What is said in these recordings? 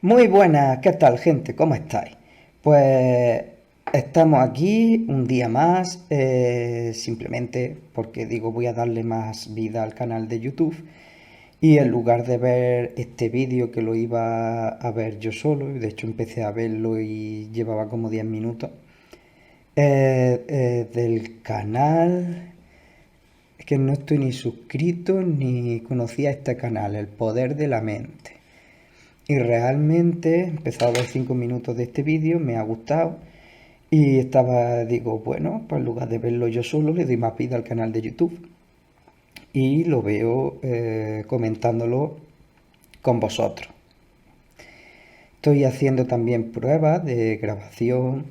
Muy buenas, ¿qué tal, gente? ¿Cómo estáis? Pues estamos aquí un día más, simplemente porque digo voy a darle más vida al canal de YouTube y en lugar de ver este vídeo que lo iba a ver yo solo, y de hecho empecé a verlo y llevaba como 10 minutos, del canal, es que no estoy ni suscrito ni conocía este canal, El Poder de la Mente. Y realmente he empezado a ver 5 minutos de este vídeo, me ha gustado y digo, bueno, pues en lugar de verlo yo solo, le doy más vida al canal de YouTube y lo veo comentándolo con vosotros. Estoy haciendo también pruebas de grabación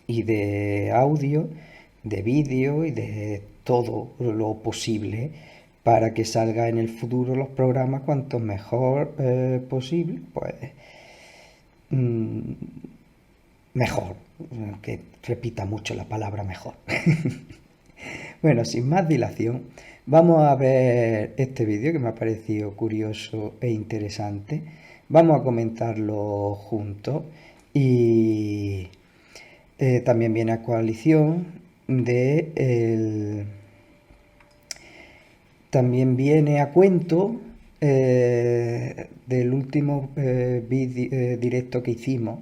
y de audio, de vídeo y de todo lo posible para que salga en el futuro los programas cuanto mejor posible, pues mm, mejor, que repita mucho la palabra mejor. Bueno, sin más dilación, vamos a ver este vídeo que me ha parecido curioso e interesante. Vamos a comentarlo juntos y también viene a coalición de también viene a cuento del último directo que hicimos,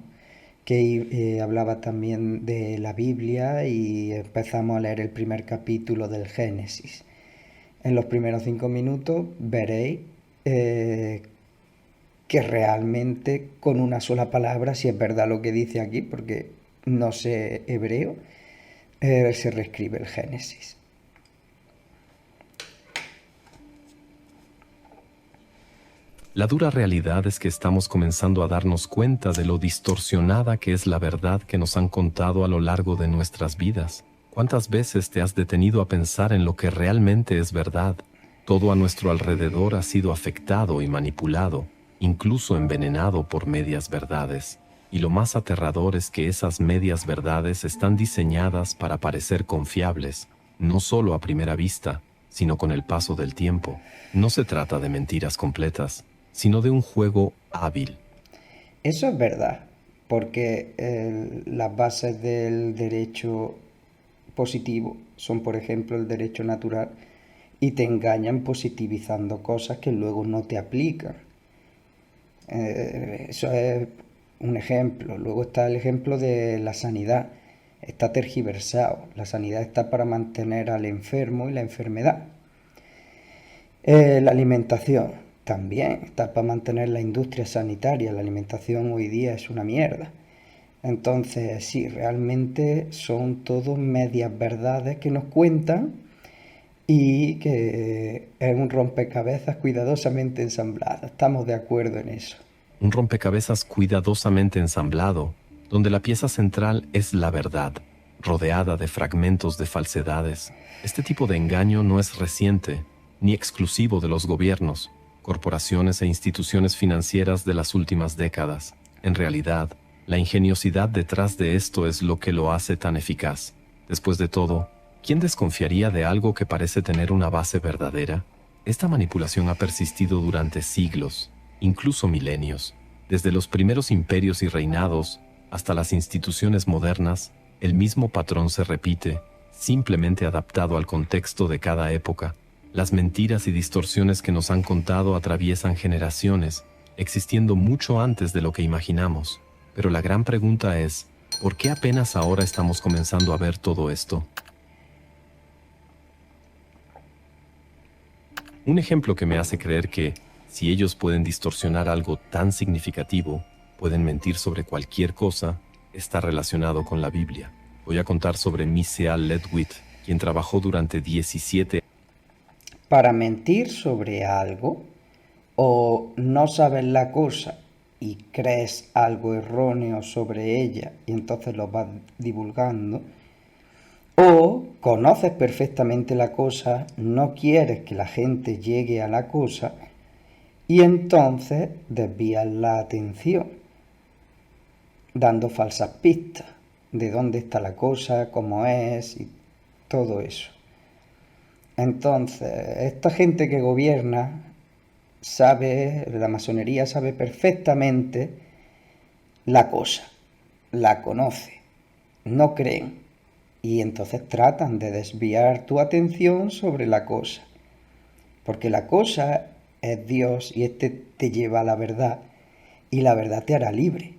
que hablaba también de la Biblia y empezamos a leer el primer capítulo del Génesis. En los primeros 5 minutos veréis que realmente con una sola palabra, si es verdad lo que dice aquí, porque no sé hebreo, se reescribe el Génesis. La dura realidad es que estamos comenzando a darnos cuenta de lo distorsionada que es la verdad que nos han contado a lo largo de nuestras vidas. ¿Cuántas veces te has detenido a pensar en lo que realmente es verdad? Todo a nuestro alrededor ha sido afectado y manipulado, incluso envenenado por medias verdades. Y lo más aterrador es que esas medias verdades están diseñadas para parecer confiables, no solo a primera vista, sino con el paso del tiempo. No se trata de mentiras completas, sino de un juego hábil. Eso es verdad, porque las bases del derecho positivo son, por ejemplo, el derecho natural y te engañan positivizando cosas que luego no te aplican. Eso es un ejemplo. Luego está el ejemplo de la sanidad. Está tergiversado. La sanidad está para mantener al enfermo y la enfermedad. La alimentación también está para mantener la industria sanitaria. La alimentación hoy día es una mierda. Entonces, sí, realmente son todo medias verdades que nos cuentan y que es un rompecabezas cuidadosamente ensamblado. Estamos de acuerdo en eso. Un rompecabezas cuidadosamente ensamblado, donde la pieza central es la verdad, rodeada de fragmentos de falsedades. Este tipo de engaño no es reciente, ni exclusivo de los gobiernos, corporaciones e instituciones financieras de las últimas décadas. En realidad, la ingeniosidad detrás de esto es lo que lo hace tan eficaz. Después de todo, ¿quién desconfiaría de algo que parece tener una base verdadera? Esta manipulación ha persistido durante siglos, incluso milenios. Desde los primeros imperios y reinados hasta las instituciones modernas, el mismo patrón se repite, simplemente adaptado al contexto de cada época. Las mentiras y distorsiones que nos han contado atraviesan generaciones, existiendo mucho antes de lo que imaginamos. Pero la gran pregunta es, ¿por qué apenas ahora estamos comenzando a ver todo esto? Un ejemplo que me hace creer que, si ellos pueden distorsionar algo tan significativo, pueden mentir sobre cualquier cosa, está relacionado con la Biblia. Voy a contar sobre Misael Ledwith, quien trabajó durante 17 Para mentir sobre algo o no sabes la cosa y crees algo erróneo sobre ella y entonces lo vas divulgando, o conoces perfectamente la cosa, no quieres que la gente llegue a la cosa y entonces desvías la atención dando falsas pistas de dónde está la cosa, cómo es y todo eso. Entonces, esta gente que gobierna sabe, la masonería sabe perfectamente la cosa, la conoce, no creen y entonces tratan de desviar tu atención sobre la cosa, porque la cosa es Dios y este te lleva a la verdad y la verdad te hará libre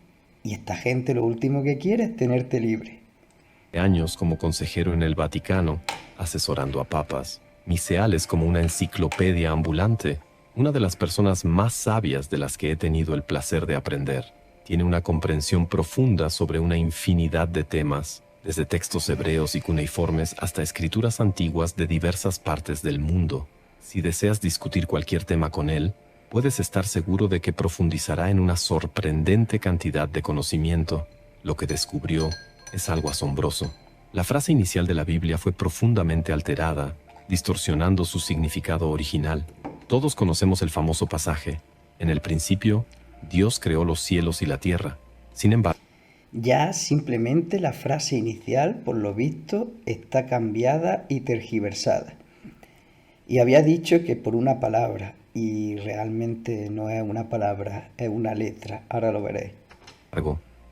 y esta gente lo último que quiere es tenerte libre. Años como consejero en el Vaticano, asesorando a papas, Miseal es como una enciclopedia ambulante, una de las personas más sabias de las que he tenido el placer de aprender. Tiene una comprensión profunda sobre una infinidad de temas, desde textos hebreos y cuneiformes hasta escrituras antiguas de diversas partes del mundo. Si deseas discutir cualquier tema con él, puedes estar seguro de que profundizará en una sorprendente cantidad de conocimiento. Lo que descubrió es algo asombroso. La frase inicial de la Biblia fue profundamente alterada, distorsionando su significado original. Todos conocemos el famoso pasaje: en el principio, Dios creó los cielos y la tierra. Sin embargo, ya simplemente la frase inicial, por lo visto, está cambiada y tergiversada. Y había dicho que por una palabra, y realmente no es una palabra, es una letra. Ahora lo veréis.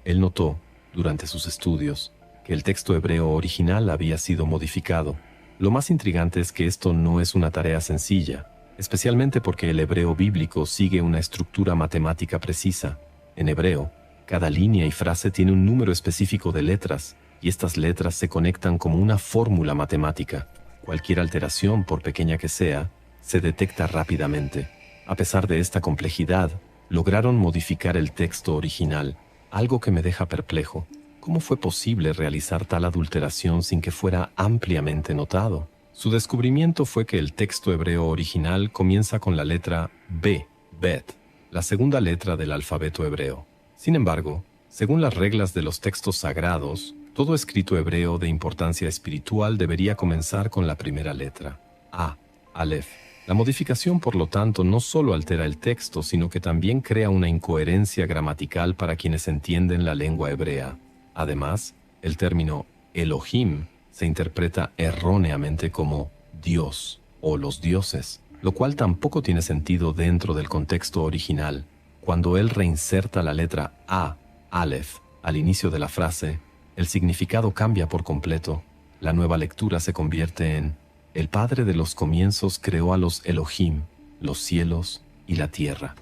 Él notó, durante sus estudios, que el texto hebreo original había sido modificado. Lo más intrigante es que esto no es una tarea sencilla, especialmente porque el hebreo bíblico sigue una estructura matemática precisa. En hebreo, cada línea y frase tiene un número específico de letras, y estas letras se conectan como una fórmula matemática. Cualquier alteración, por pequeña que sea, se detecta rápidamente. A pesar de esta complejidad, lograron modificar el texto original, algo que me deja perplejo. ¿Cómo fue posible realizar tal adulteración sin que fuera ampliamente notado? Su descubrimiento fue que el texto hebreo original comienza con la letra B, Bet, la segunda letra del alfabeto hebreo. Sin embargo, según las reglas de los textos sagrados, todo escrito hebreo de importancia espiritual debería comenzar con la primera letra, A, Aleph. La modificación, por lo tanto, no solo altera el texto, sino que también crea una incoherencia gramatical para quienes entienden la lengua hebrea. Además, el término Elohim se interpreta erróneamente como Dios o los dioses, lo cual tampoco tiene sentido dentro del contexto original. Cuando él reinserta la letra A, Aleph, al inicio de la frase, el significado cambia por completo. La nueva lectura se convierte en: el Padre de los comienzos creó a los Elohim, los cielos y la tierra.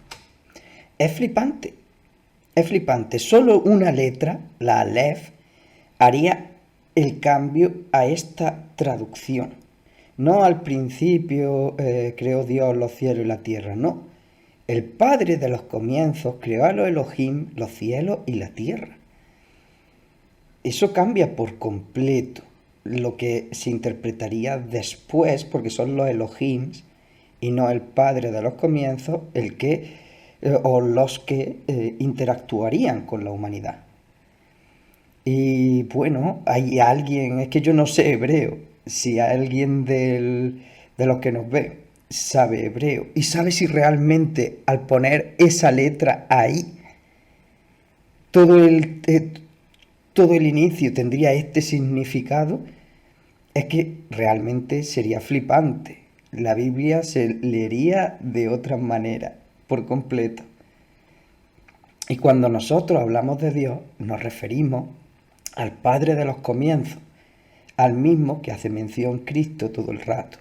Es flipante. Es flipante. Solo una letra, la Aleph, haría el cambio a esta traducción. No al principio creó Dios los cielos y la tierra, no. El Padre de los comienzos creó a los Elohim, los cielos y la tierra. Eso cambia por completo lo que se interpretaría después, porque son los Elohim y no el Padre de los comienzos el que o los que interactuarían con la humanidad. Y bueno, hay alguien, es que yo no sé hebreo, si alguien de los que nos ve sabe hebreo y sabe si realmente al poner esa letra ahí, todo el inicio tendría este significado, es que realmente sería flipante. La Biblia se leería de otra manera, por completo. Y cuando nosotros hablamos de Dios, nos referimos al Padre de los comienzos, al mismo que hace mención Cristo todo el rato.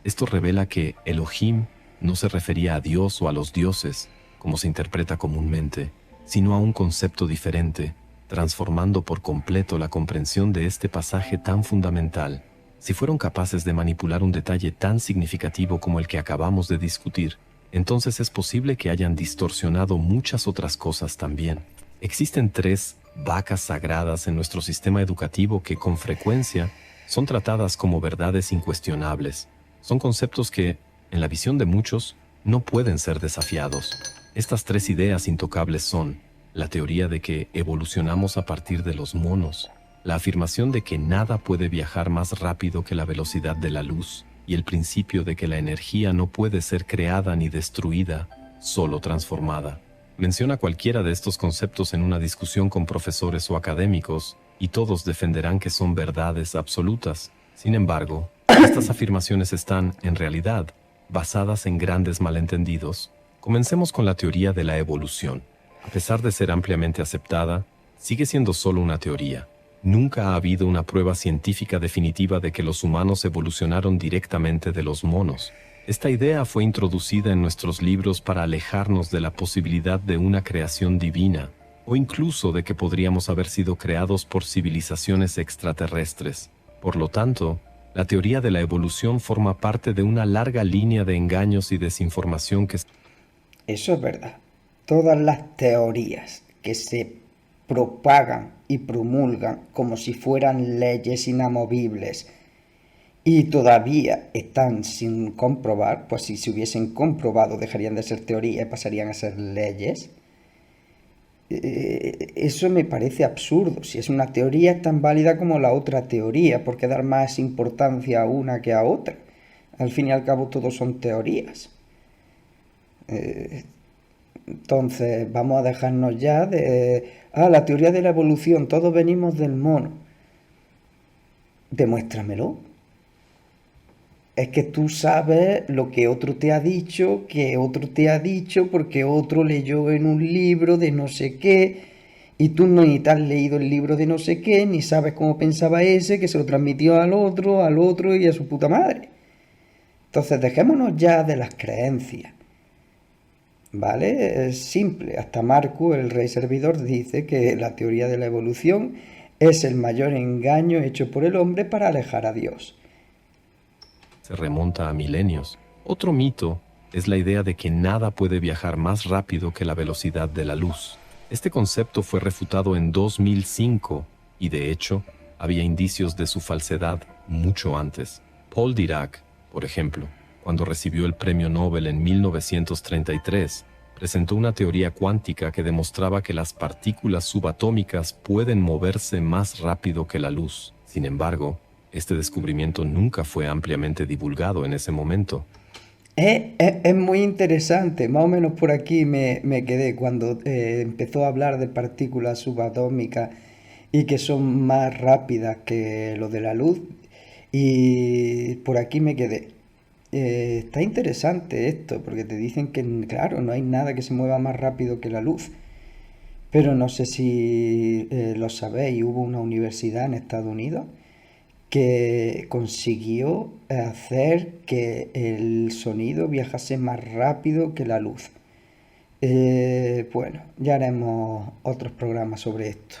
Esto revela que Elohim no se refería a Dios o a los dioses, como se interpreta comúnmente, sino a un concepto diferente, transformando por completo la comprensión de este pasaje tan fundamental. Si fueron capaces de manipular un detalle tan significativo como el que acabamos de discutir, entonces es posible que hayan distorsionado muchas otras cosas también. Existen 3 vacas sagradas en nuestro sistema educativo que con frecuencia son tratadas como verdades incuestionables. Son conceptos que, en la visión de muchos, no pueden ser desafiados. Estas 3 ideas intocables son: la teoría de que evolucionamos a partir de los monos, la afirmación de que nada puede viajar más rápido que la velocidad de la luz, y el principio de que la energía no puede ser creada ni destruida, solo transformada. Menciona cualquiera de estos conceptos en una discusión con profesores o académicos, y todos defenderán que son verdades absolutas. Sin embargo, estas afirmaciones están, en realidad, basadas en grandes malentendidos. Comencemos con la teoría de la evolución. A pesar de ser ampliamente aceptada, sigue siendo solo una teoría. Nunca ha habido una prueba científica definitiva de que los humanos evolucionaron directamente de los monos. Esta idea fue introducida en nuestros libros para alejarnos de la posibilidad de una creación divina, o incluso de que podríamos haber sido creados por civilizaciones extraterrestres. Por lo tanto, la teoría de la evolución forma parte de una larga línea de engaños y desinformación que... Eso es verdad. Todas las teorías que se propagan y promulgan como si fueran leyes inamovibles y todavía están sin comprobar, pues si se hubiesen comprobado dejarían de ser teorías y pasarían a ser leyes. Eso me parece absurdo. Si es una teoría es tan válida como la otra teoría, ¿por qué dar más importancia a una que a otra? Al fin y al cabo todos son teorías. Entonces vamos a dejarnos ya de... la teoría de la evolución, todos venimos del mono. Demuéstramelo. Es que tú sabes lo que otro te ha dicho, que otro te ha dicho, porque otro leyó en un libro de no sé qué, y tú ni te has leído el libro de no sé qué, ni sabes cómo pensaba ese, que se lo transmitió al otro y a su puta madre. Entonces dejémonos ya de las creencias. ¿Vale? Es simple. Hasta Marco, el rey servidor, dice que la teoría de la evolución es el mayor engaño hecho por el hombre para alejar a Dios. Se remonta a milenios. Otro mito es la idea de que nada puede viajar más rápido que la velocidad de la luz. Este concepto fue refutado en 2005 y, de hecho, había indicios de su falsedad mucho antes. Paul Dirac, por ejemplo, cuando recibió el premio Nobel en 1933, presentó una teoría cuántica que demostraba que las partículas subatómicas pueden moverse más rápido que la luz. Sin embargo, este descubrimiento nunca fue ampliamente divulgado en ese momento. Es muy interesante, más o menos por aquí me quedé cuando empezó a hablar de partículas subatómicas y que son más rápidas que lo de la luz, y por aquí me quedé. Está interesante esto, porque te dicen que, claro, no hay nada que se mueva más rápido que la luz. Pero no sé si lo sabéis, hubo una universidad en Estados Unidos que consiguió hacer que el sonido viajase más rápido que la luz. Bueno, ya haremos otros programas sobre esto.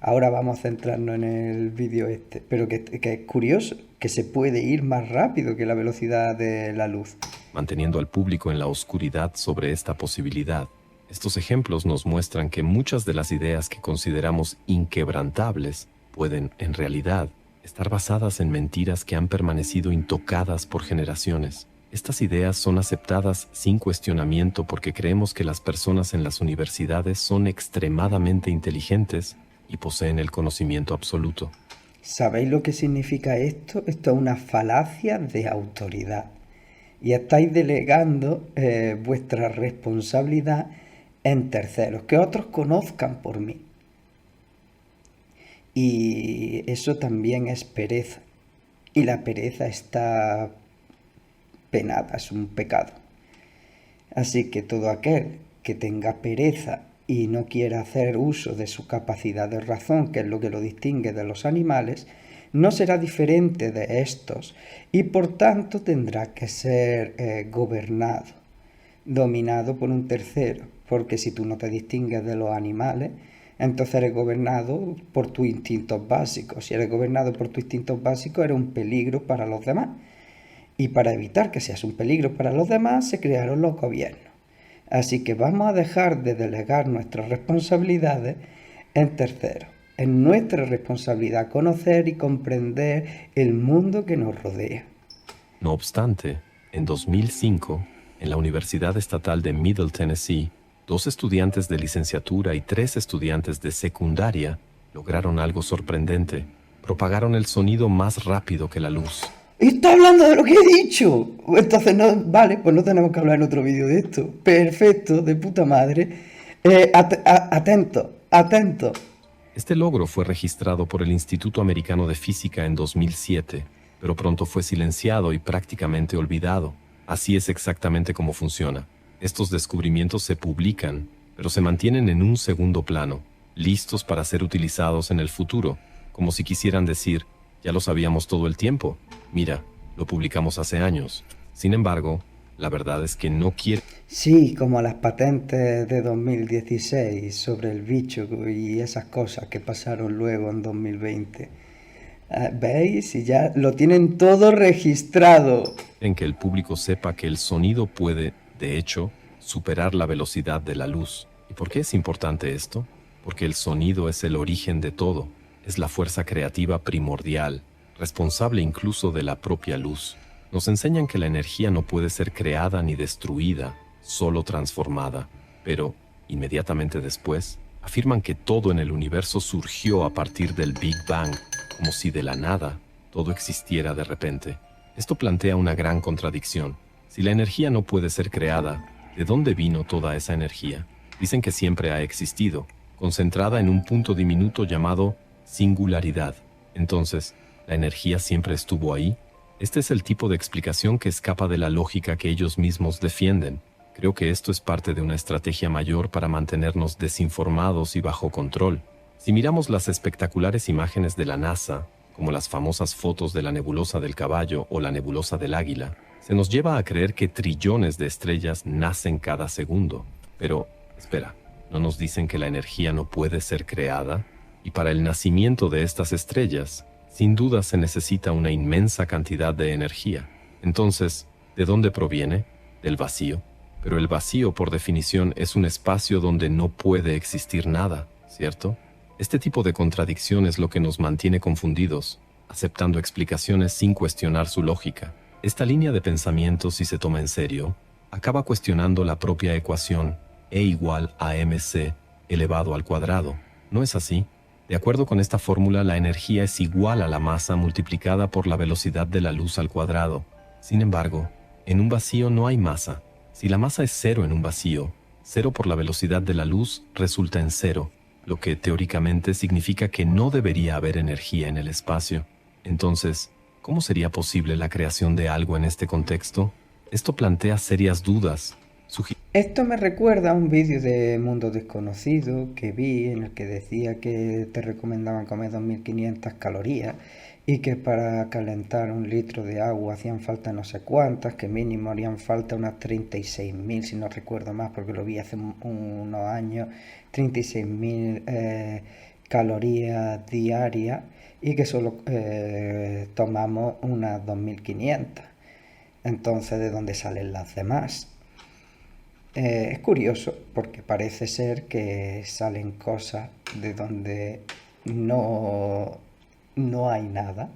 Ahora vamos a centrarnos en el vídeo este, pero que es curioso, que se puede ir más rápido que la velocidad de la luz. Manteniendo al público en la oscuridad sobre esta posibilidad, estos ejemplos nos muestran que muchas de las ideas que consideramos inquebrantables pueden, en realidad, estar basadas en mentiras que han permanecido intocadas por generaciones. Estas ideas son aceptadas sin cuestionamiento porque creemos que las personas en las universidades son extremadamente inteligentes y poseen el conocimiento absoluto. ¿Sabéis lo que significa esto? Esto es una falacia de autoridad. Y estáis delegando vuestra responsabilidad en terceros, que otros conozcan por mí. Y eso también es pereza. Y la pereza está penada, es un pecado. Así que todo aquel que tenga pereza y no quiera hacer uso de su capacidad de razón, que es lo que lo distingue de los animales, no será diferente de estos y por tanto tendrá que ser gobernado, dominado por un tercero, porque si tú no te distingues de los animales, entonces eres gobernado por tus instintos básicos. Si eres gobernado por tus instintos básicos, eres un peligro para los demás. Y para evitar que seas un peligro para los demás, se crearon los gobiernos. Así que vamos a dejar de delegar nuestras responsabilidades en terceros. Es nuestra responsabilidad conocer y comprender el mundo que nos rodea. No obstante, en 2005, en la Universidad Estatal de Middle Tennessee, 2 estudiantes de licenciatura y 3 estudiantes de secundaria lograron algo sorprendente. Propagaron el sonido más rápido que la luz. ¡Está hablando de lo que he dicho! Entonces, no, vale, pues no tenemos que hablar en otro vídeo de esto. Perfecto, de puta madre. Atento. Este logro fue registrado por el Instituto Americano de Física en 2007, pero pronto fue silenciado y prácticamente olvidado. Así es exactamente como funciona. Estos descubrimientos se publican pero se mantienen en un segundo plano, listos para ser utilizados en el futuro, como si quisieran decir, ya lo sabíamos todo el tiempo, mira, lo publicamos hace años. Sin embargo, la verdad es que no quiere. Sí, como las patentes de 2016 sobre el bicho y esas cosas que pasaron luego en 2020. ¿Veis? Y ya lo tienen todo registrado. En que el público sepa que el sonido puede, de hecho, superar la velocidad de la luz. ¿Y por qué es importante esto? Porque el sonido es el origen de todo, es la fuerza creativa primordial, responsable incluso de la propia luz. Nos enseñan que la energía no puede ser creada ni destruida, solo transformada, pero, inmediatamente después, afirman que todo en el universo surgió a partir del Big Bang, como si de la nada todo existiera de repente. Esto plantea una gran contradicción. Si la energía no puede ser creada, ¿de dónde vino toda esa energía? Dicen que siempre ha existido, concentrada en un punto diminuto llamado singularidad. Entonces, ¿la energía siempre estuvo ahí? Este es el tipo de explicación que escapa de la lógica que ellos mismos defienden. Creo que esto es parte de una estrategia mayor para mantenernos desinformados y bajo control. Si miramos las espectaculares imágenes de la NASA, como las famosas fotos de la nebulosa del Caballo o la nebulosa del Águila, se nos lleva a creer que trillones de estrellas nacen cada segundo. Pero, espera, ¿no nos dicen que la energía no puede ser creada? Y para el nacimiento de estas estrellas, sin duda se necesita una inmensa cantidad de energía. Entonces, ¿de dónde proviene? Del vacío. Pero el vacío, por definición, es un espacio donde no puede existir nada, ¿cierto? Este tipo de contradicción es lo que nos mantiene confundidos, aceptando explicaciones sin cuestionar su lógica. Esta línea de pensamiento, si se toma en serio, acaba cuestionando la propia ecuación E igual a mc elevado al cuadrado. ¿No es así? De acuerdo con esta fórmula, la energía es igual a la masa multiplicada por la velocidad de la luz al cuadrado. Sin embargo, en un vacío no hay masa. Si la masa es cero en un vacío, cero por la velocidad de la luz resulta en cero, lo que teóricamente significa que no debería haber energía en el espacio. Entonces, ¿cómo sería posible la creación de algo en este contexto? Esto plantea serias dudas. Esto me recuerda a un vídeo de Mundo Desconocido que vi en el que decía que te recomendaban comer 2500 calorías y que para calentar un litro de agua hacían falta no sé cuántas, que mínimo harían falta unas 36.000, si no recuerdo más, porque lo vi hace unos años, 36.000 calorías diarias y que solo tomamos unas 2500. Entonces, ¿de dónde salen las demás? Es curioso porque parece ser que salen cosas de donde no hay nada.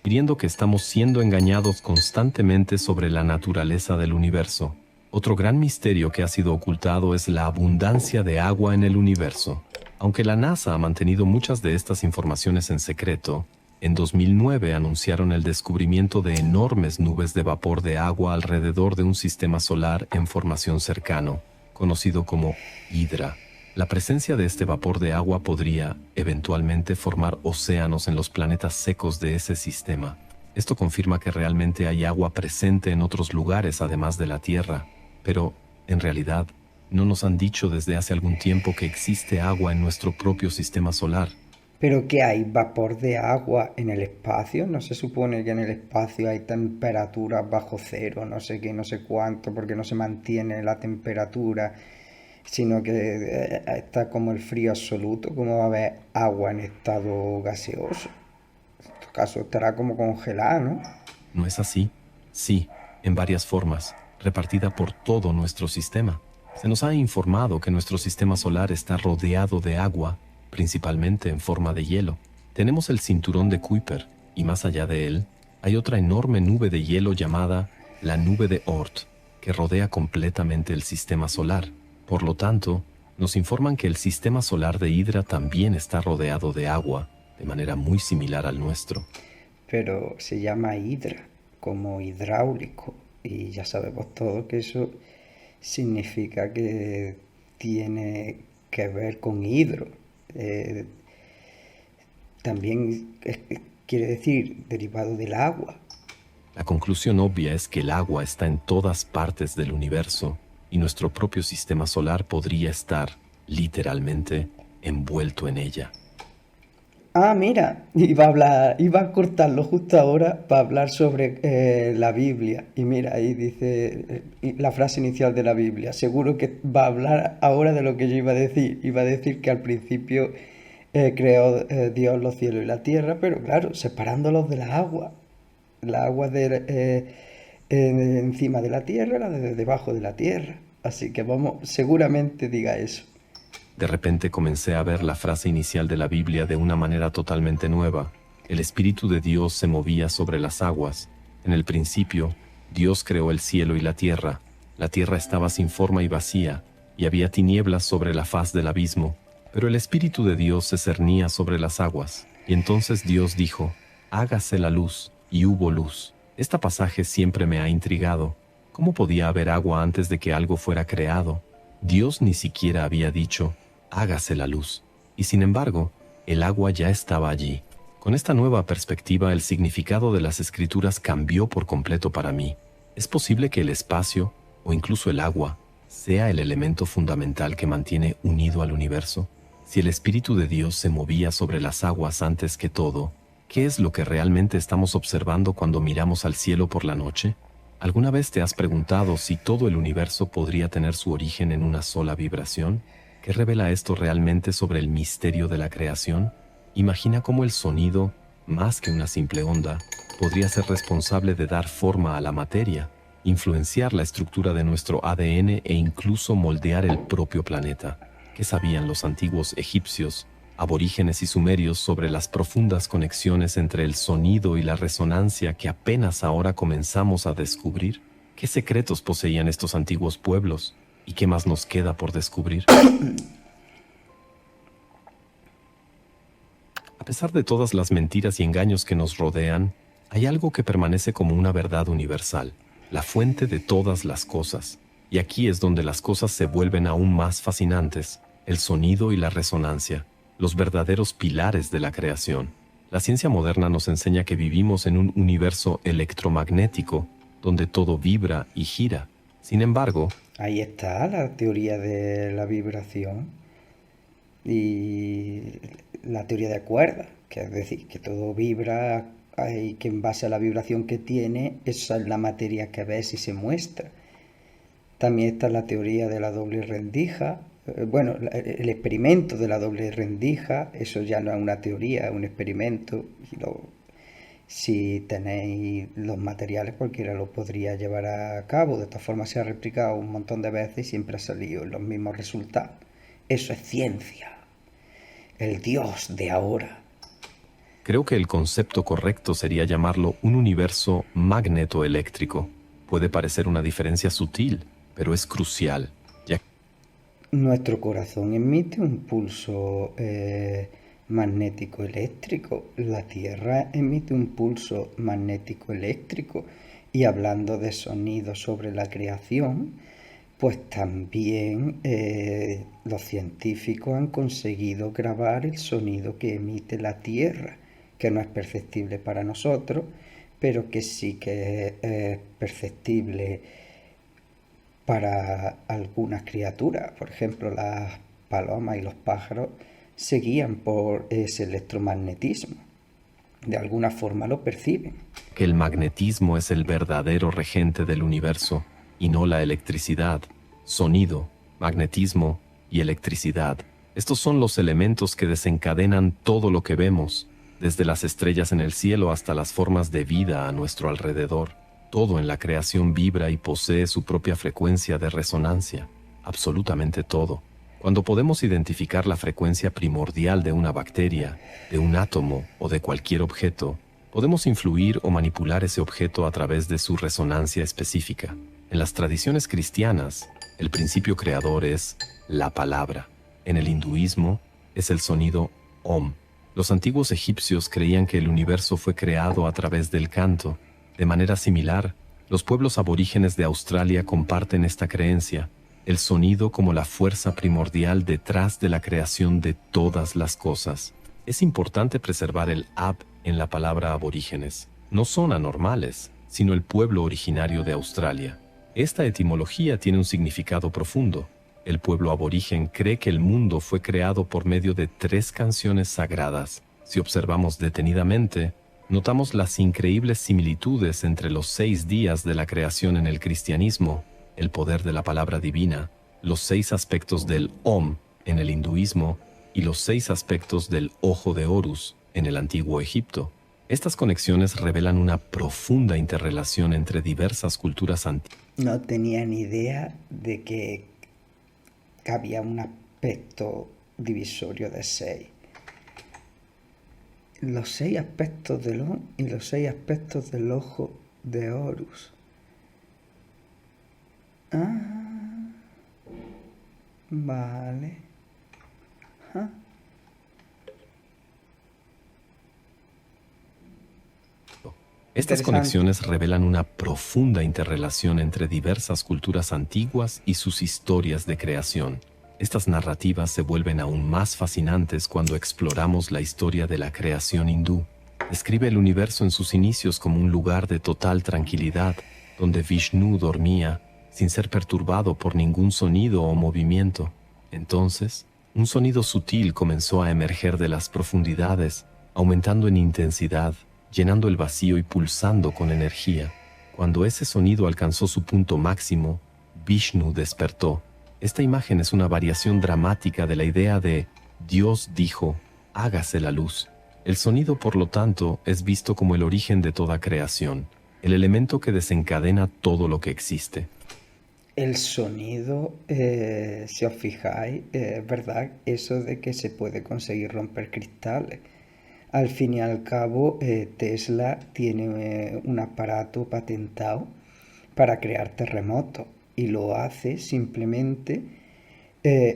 Sugiriendo que estamos siendo engañados constantemente sobre la naturaleza del universo. Otro gran misterio que ha sido ocultado es la abundancia de agua en el universo. Aunque la NASA ha mantenido muchas de estas informaciones en secreto, en 2009 anunciaron el descubrimiento de enormes nubes de vapor de agua alrededor de un sistema solar en formación cercano, conocido como Hydra. La presencia de este vapor de agua podría, eventualmente, formar océanos en los planetas secos de ese sistema. Esto confirma que realmente hay agua presente en otros lugares además de la Tierra, pero, en realidad, no nos han dicho desde hace algún tiempo que existe agua en nuestro propio sistema solar. ¿Pero qué hay? ¿Vapor de agua en el espacio? ¿No se supone que en el espacio hay temperaturas bajo cero, no sé qué, no sé cuánto, porque no se mantiene la temperatura, sino que está como el frío absoluto? ¿Cómo va a haber agua en estado gaseoso? En todo caso estará como congelada, ¿no? ¿No es así? Sí, en varias formas, repartida por todo nuestro sistema. Se nos ha informado que nuestro sistema solar está rodeado de agua, principalmente en forma de hielo. Tenemos el cinturón de Kuiper, y más allá de él, hay otra enorme nube de hielo llamada la nube de Oort, que rodea completamente el sistema solar. Por lo tanto, nos informan que el sistema solar de Hydra también está rodeado de agua, de manera muy similar al nuestro. Pero se llama hidra, como hidráulico, y ya sabemos todos que eso significa que tiene que ver con hidro. También quiere decir derivado del agua. La conclusión obvia es que el agua está en todas partes del universo, y nuestro propio sistema solar podría estar, literalmente, envuelto en ella. Ah, mira, iba a cortarlo justo ahora para hablar sobre la Biblia. Y mira, ahí dice la frase inicial de la Biblia. Seguro que va a hablar ahora de lo que yo iba a decir. Iba a decir que al principio creó Dios los cielos y la tierra, pero claro, separándolos de las aguas encima de la tierra, las de debajo de la tierra. Así que vamos, seguramente diga eso. De repente comencé a ver la frase inicial de la Biblia de una manera totalmente nueva. El Espíritu de Dios se movía sobre las aguas. En el principio, Dios creó el cielo y la tierra. La tierra estaba sin forma y vacía, y había tinieblas sobre la faz del abismo. Pero el Espíritu de Dios se cernía sobre las aguas. Y entonces Dios dijo, hágase la luz, y hubo luz. Este pasaje siempre me ha intrigado. ¿Cómo podía haber agua antes de que algo fuera creado? Dios ni siquiera había dicho, hágase la luz. Y sin embargo, el agua ya estaba allí. Con esta nueva perspectiva, el significado de las escrituras cambió por completo para mí. ¿Es posible que el espacio, o incluso el agua, sea el elemento fundamental que mantiene unido al universo? Si el Espíritu de Dios se movía sobre las aguas antes que todo, ¿qué es lo que realmente estamos observando cuando miramos al cielo por la noche? ¿Alguna vez te has preguntado si todo el universo podría tener su origen en una sola vibración? ¿Qué revela esto realmente sobre el misterio de la creación? Imagina cómo el sonido, más que una simple onda, podría ser responsable de dar forma a la materia, influenciar la estructura de nuestro ADN e incluso moldear el propio planeta. ¿Qué sabían los antiguos egipcios, aborígenes y sumerios sobre las profundas conexiones entre el sonido y la resonancia que apenas ahora comenzamos a descubrir? ¿Qué secretos poseían estos antiguos pueblos? ¿Y qué más nos queda por descubrir? A pesar de todas las mentiras y engaños que nos rodean, hay algo que permanece como una verdad universal, la fuente de todas las cosas. Y aquí es donde las cosas se vuelven aún más fascinantes, el sonido y la resonancia, los verdaderos pilares de la creación. La ciencia moderna nos enseña que vivimos en un universo electromagnético, donde todo vibra y gira. Sin embargo, Ahí está la teoría de la vibración y la teoría de cuerdas, que es decir, que todo vibra y que en base a la vibración que tiene, esa es la materia que ves y se muestra. También está la teoría de la doble rendija. Bueno, el experimento de la doble rendija, eso ya no es una teoría, es un experimento. Si tenéis los materiales, cualquiera lo podría llevar a cabo. De todas formas, se ha replicado un montón de veces y siempre ha salido los mismos resultados. Eso es ciencia. El Dios de ahora. creo que el concepto correcto sería llamarlo un universo magnetoeléctrico. Puede parecer una diferencia sutil, pero es crucial, ya Nuestro corazón emite un pulso magnético eléctrico. La Tierra emite un pulso magnético eléctrico. Y hablando de sonido sobre la creación, pues también los científicos han conseguido grabar el sonido que emite la Tierra, que no es perceptible para nosotros, pero que sí que es perceptible para algunas criaturas. Por ejemplo, las palomas y los pájaros se guían por ese electromagnetismo. De alguna forma lo perciben. que el magnetismo es el verdadero regente del universo y no la electricidad. Sonido, magnetismo y electricidad. Estos son los elementos que desencadenan todo lo que vemos, desde las estrellas en el cielo hasta las formas de vida a nuestro alrededor. Todo en la creación vibra y posee su propia frecuencia de resonancia. Absolutamente todo. Cuando podemos identificar la frecuencia primordial de una bacteria, de un átomo o de cualquier objeto, podemos influir o manipular ese objeto a través de su resonancia específica. En las tradiciones cristianas, el principio creador es la palabra. En el hinduismo, es el sonido Om. Los antiguos egipcios creían que el universo fue creado a través del canto. De manera similar, los pueblos aborígenes de Australia comparten esta creencia, el sonido como la fuerza primordial detrás de la creación de todas las cosas. Es importante preservar el ab en la palabra aborígenes. No son anormales, sino el pueblo originario de Australia. Esta etimología tiene un significado profundo. El pueblo aborigen cree que el mundo fue creado por medio de 3 canciones sagradas. Si observamos detenidamente, notamos las increíbles similitudes entre los 6 días de la creación en el cristianismo, el poder de la palabra divina, los 6 aspectos del Om en el hinduismo y los 6 aspectos del Ojo de Horus en el antiguo Egipto. Estas conexiones revelan una profunda interrelación entre diversas culturas antiguas. No tenía ni idea de que había un aspecto divisorio de 6. Los 6 aspectos del Om y los 6 aspectos del Ojo de Horus. Ah, vale. Ah. Estas conexiones revelan una profunda interrelación entre diversas culturas antiguas y sus historias de creación. Estas narrativas se vuelven aún más fascinantes cuando exploramos la historia de la creación hindú. Describe el universo en sus inicios como un lugar de total tranquilidad, donde Vishnu dormía, sin ser perturbado por ningún sonido o movimiento. Entonces, un sonido sutil comenzó a emerger de las profundidades, aumentando en intensidad, llenando el vacío y pulsando con energía. Cuando ese sonido alcanzó su punto máximo, Vishnu despertó. Esta imagen es una variación dramática de la idea de Dios dijo, hágase la luz. El sonido, por lo tanto, es visto como el origen de toda creación, el elemento que desencadena todo lo que existe. El sonido, si os fijáis, es verdad eso de que se puede conseguir romper cristales. Al fin y al cabo, Tesla tiene un aparato patentado para crear terremotos y lo hace simplemente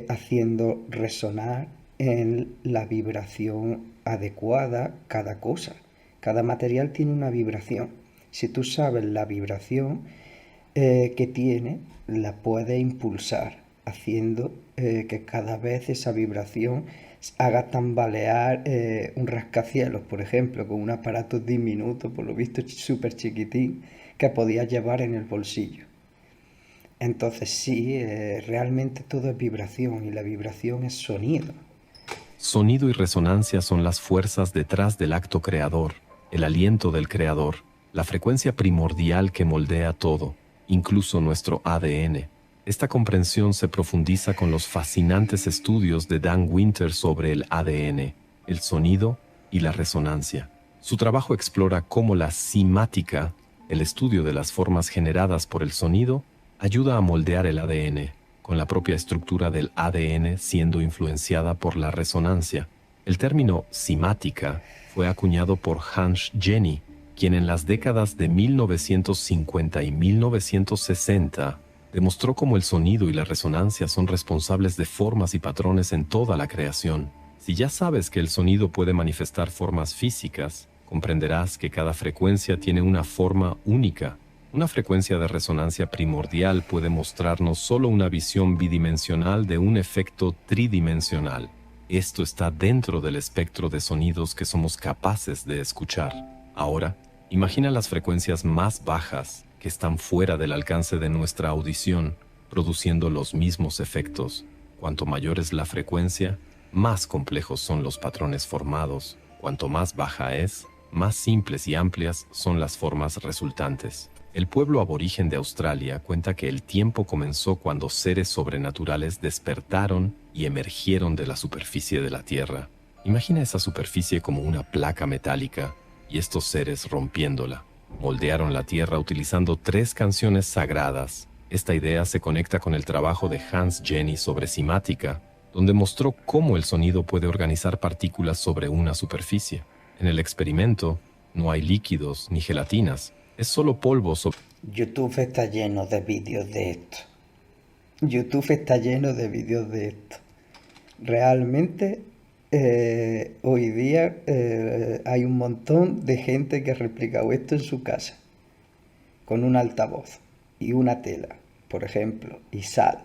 haciendo resonar en la vibración adecuada cada cosa. Cada material tiene una vibración. Si tú sabes la vibración que tiene, la puedes impulsar, haciendo que cada vez esa vibración haga tambalear un rascacielos, por ejemplo, con un aparato diminuto, por lo visto súper chiquitín, que podías llevar en el bolsillo. Entonces sí, realmente todo es vibración y la vibración es sonido. Sonido y resonancia son las fuerzas detrás del acto creador, el aliento del creador, la frecuencia primordial que moldea todo, incluso nuestro ADN. Esta comprensión se profundiza con los fascinantes estudios de Dan Winter sobre el ADN, el sonido y la resonancia. Su trabajo explora cómo la simática, el estudio de las formas generadas por el sonido, ayuda a moldear el ADN, con la propia estructura del ADN siendo influenciada por la resonancia. El término simática fue acuñado por Hans Jenny, quien en las décadas de 1950 y 1960 demostró cómo el sonido y la resonancia son responsables de formas y patrones en toda la creación. Si ya sabes que el sonido puede manifestar formas físicas, comprenderás que cada frecuencia tiene una forma única. Una frecuencia de resonancia primordial puede mostrarnos solo una visión bidimensional de un efecto tridimensional. Esto está dentro del espectro de sonidos que somos capaces de escuchar. Ahora, imagina las frecuencias más bajas que están fuera del alcance de nuestra audición, produciendo los mismos efectos. Cuanto mayor es la frecuencia, más complejos son los patrones formados. Cuanto más baja es, más simples y amplias son las formas resultantes. El pueblo aborigen de Australia cuenta que el tiempo comenzó cuando seres sobrenaturales despertaron y emergieron de la superficie de la Tierra. Imagina esa superficie como una placa metálica y estos seres rompiéndola. Moldearon la Tierra utilizando 3 canciones sagradas. Esta idea se conecta con el trabajo de Hans Jenny sobre simática, donde mostró cómo el sonido puede organizar partículas sobre una superficie. En el experimento, no hay líquidos ni gelatinas, es solo polvo sobre... YouTube está lleno de vídeos de esto. YouTube está lleno de vídeos de esto. Realmente, hoy día hay un montón de gente que ha replicado esto en su casa, con un altavoz y una tela, por ejemplo, y sal.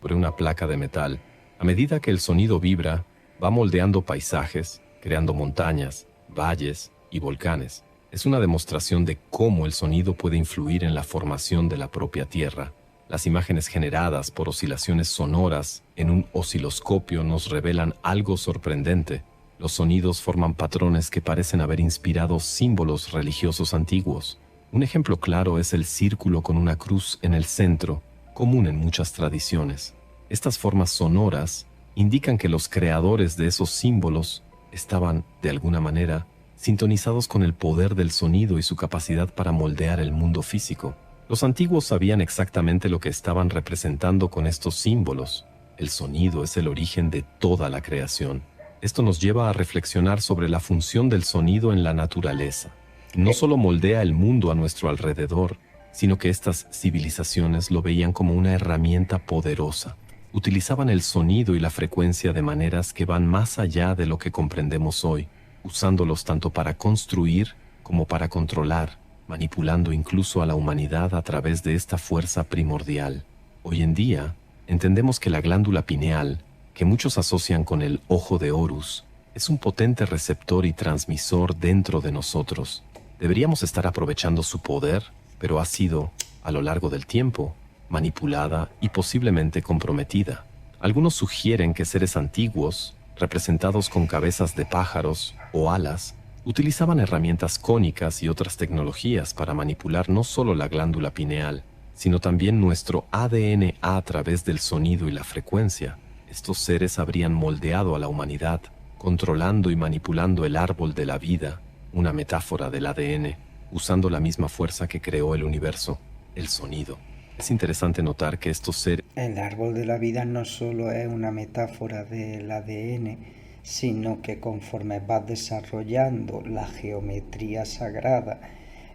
Sobre una placa de metal. A medida que el sonido vibra, va moldeando paisajes, creando montañas, valles y volcanes. Es una demostración de cómo el sonido puede influir en la formación de la propia Tierra. Las imágenes generadas por oscilaciones sonoras en un osciloscopio nos revelan algo sorprendente. Los sonidos forman patrones que parecen haber inspirado símbolos religiosos antiguos. Un ejemplo claro es el círculo con una cruz en el centro, común en muchas tradiciones. Estas formas sonoras indican que los creadores de esos símbolos estaban, de alguna manera, sintonizados con el poder del sonido y su capacidad para moldear el mundo físico. Los antiguos sabían exactamente lo que estaban representando con estos símbolos. El sonido es el origen de toda la creación. Esto nos lleva a reflexionar sobre la función del sonido en la naturaleza. No solo moldea el mundo a nuestro alrededor, sino que estas civilizaciones lo veían como una herramienta poderosa. Utilizaban el sonido y la frecuencia de maneras que van más allá de lo que comprendemos hoy, usándolos tanto para construir como para controlar, manipulando incluso a la humanidad a través de esta fuerza primordial. Hoy en día, entendemos que la glándula pineal, que muchos asocian con el ojo de Horus, es un potente receptor y transmisor dentro de nosotros. Deberíamos estar aprovechando su poder, pero ha sido, a lo largo del tiempo, manipulada y posiblemente comprometida. Algunos sugieren que seres antiguos, representados con cabezas de pájaros o alas, utilizaban herramientas cónicas y otras tecnologías para manipular no solo la glándula pineal, sino también nuestro ADN a través del sonido y la frecuencia. Estos seres habrían moldeado a la humanidad, controlando y manipulando el árbol de la vida, una metáfora del ADN, usando la misma fuerza que creó el universo, el sonido. Es interesante notar que estos seres... El árbol de la vida no solo es una metáfora del ADN, sino que conforme vas desarrollando la geometría sagrada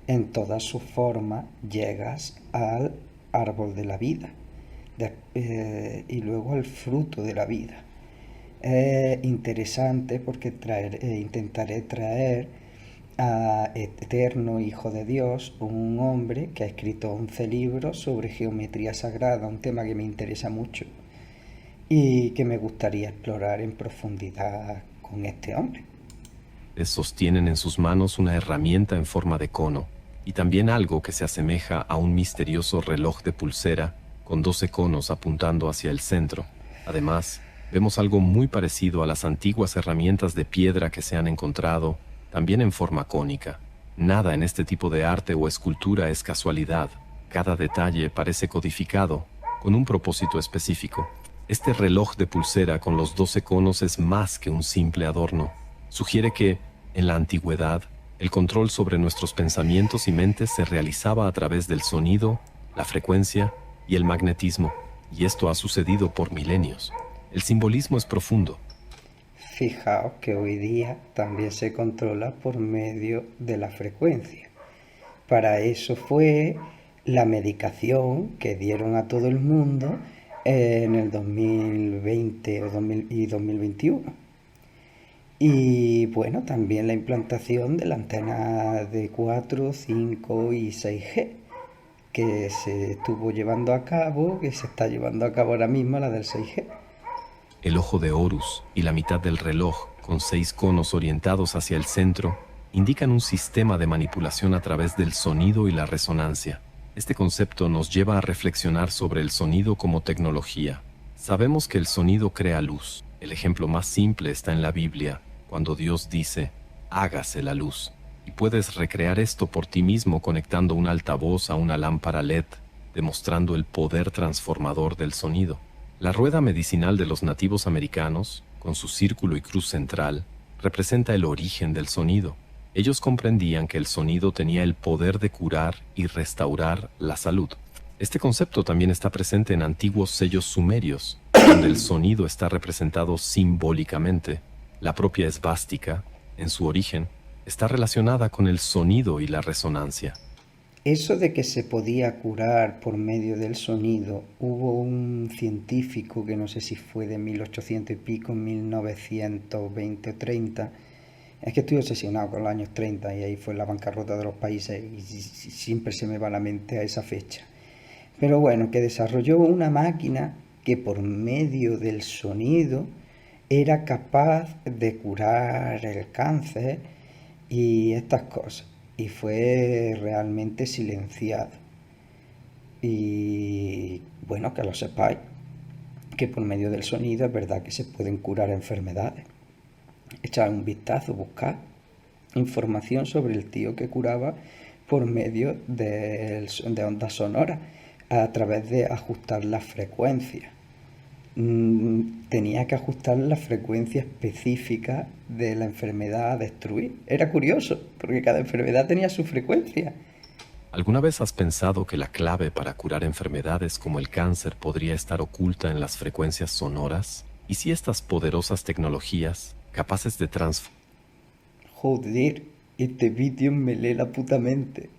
en toda su forma, llegas al árbol de la vida y luego al fruto de la vida. Es interesante porque intentaré traer a Eterno Hijo de Dios, un hombre que ha escrito 11 libros sobre geometría sagrada, un tema que me interesa mucho y que me gustaría explorar en profundidad con este hombre. sostienen en sus manos una herramienta en forma de cono y también algo que se asemeja a un misterioso reloj de pulsera con 12 conos apuntando hacia el centro. Además, vemos algo muy parecido a las antiguas herramientas de piedra que se han encontrado, también en forma cónica. Nada en este tipo de arte o escultura es casualidad. Cada detalle parece codificado, con un propósito específico. Este reloj de pulsera con los 12 conos es más que un simple adorno. Sugiere que, en la antigüedad, el control sobre nuestros pensamientos y mentes se realizaba a través del sonido, la frecuencia y el magnetismo, y esto ha sucedido por milenios. El simbolismo es profundo. Fijaos que hoy día también se controla por medio de la frecuencia. Para eso fue la medicación que dieron a todo el mundo en el 2020 y 2021. Y bueno, también la implantación de la antena de 4, 5 y 6G, que se estuvo llevando a cabo, que se está llevando a cabo ahora mismo, la del 6G. El ojo de Horus y la mitad del reloj, con 6 conos orientados hacia el centro, indican un sistema de manipulación a través del sonido y la resonancia. Este concepto nos lleva a reflexionar sobre el sonido como tecnología. Sabemos que el sonido crea luz. El ejemplo más simple está en la Biblia, cuando Dios dice, hágase la luz. Y puedes recrear esto por ti mismo conectando un altavoz a una lámpara LED, demostrando el poder transformador del sonido. La rueda medicinal de los nativos americanos, con su círculo y cruz central, representa el origen del sonido. Ellos comprendían que el sonido tenía el poder de curar y restaurar la salud. Este concepto también está presente en antiguos sellos sumerios, donde el sonido está representado simbólicamente. La propia esvástica, en su origen, está relacionada con el sonido y la resonancia. Eso de que se podía curar por medio del sonido, hubo un científico que no sé si fue de 1800 y pico, 1920 o 30. Es que estoy obsesionado con los años 30 y ahí fue la bancarrota de los países y siempre se me va la mente a esa fecha. Pero bueno, que desarrolló una máquina que por medio del sonido era capaz de curar el cáncer y estas cosas. Y fue realmente silenciado. Y bueno, que lo sepáis, que por medio del sonido es verdad que se pueden curar enfermedades. Echad un vistazo, buscad información sobre el tío que curaba por medio de ondas sonoras a través de ajustar las frecuencias. Tenía que ajustar la frecuencia específica de la enfermedad a destruir. Era curioso, porque cada enfermedad tenía su frecuencia. ¿Alguna vez has pensado que la clave para curar enfermedades como el cáncer podría estar oculta en las frecuencias sonoras? ¿Y si estas poderosas tecnologías, capaces de Joder, este vídeo me lee la puta mente.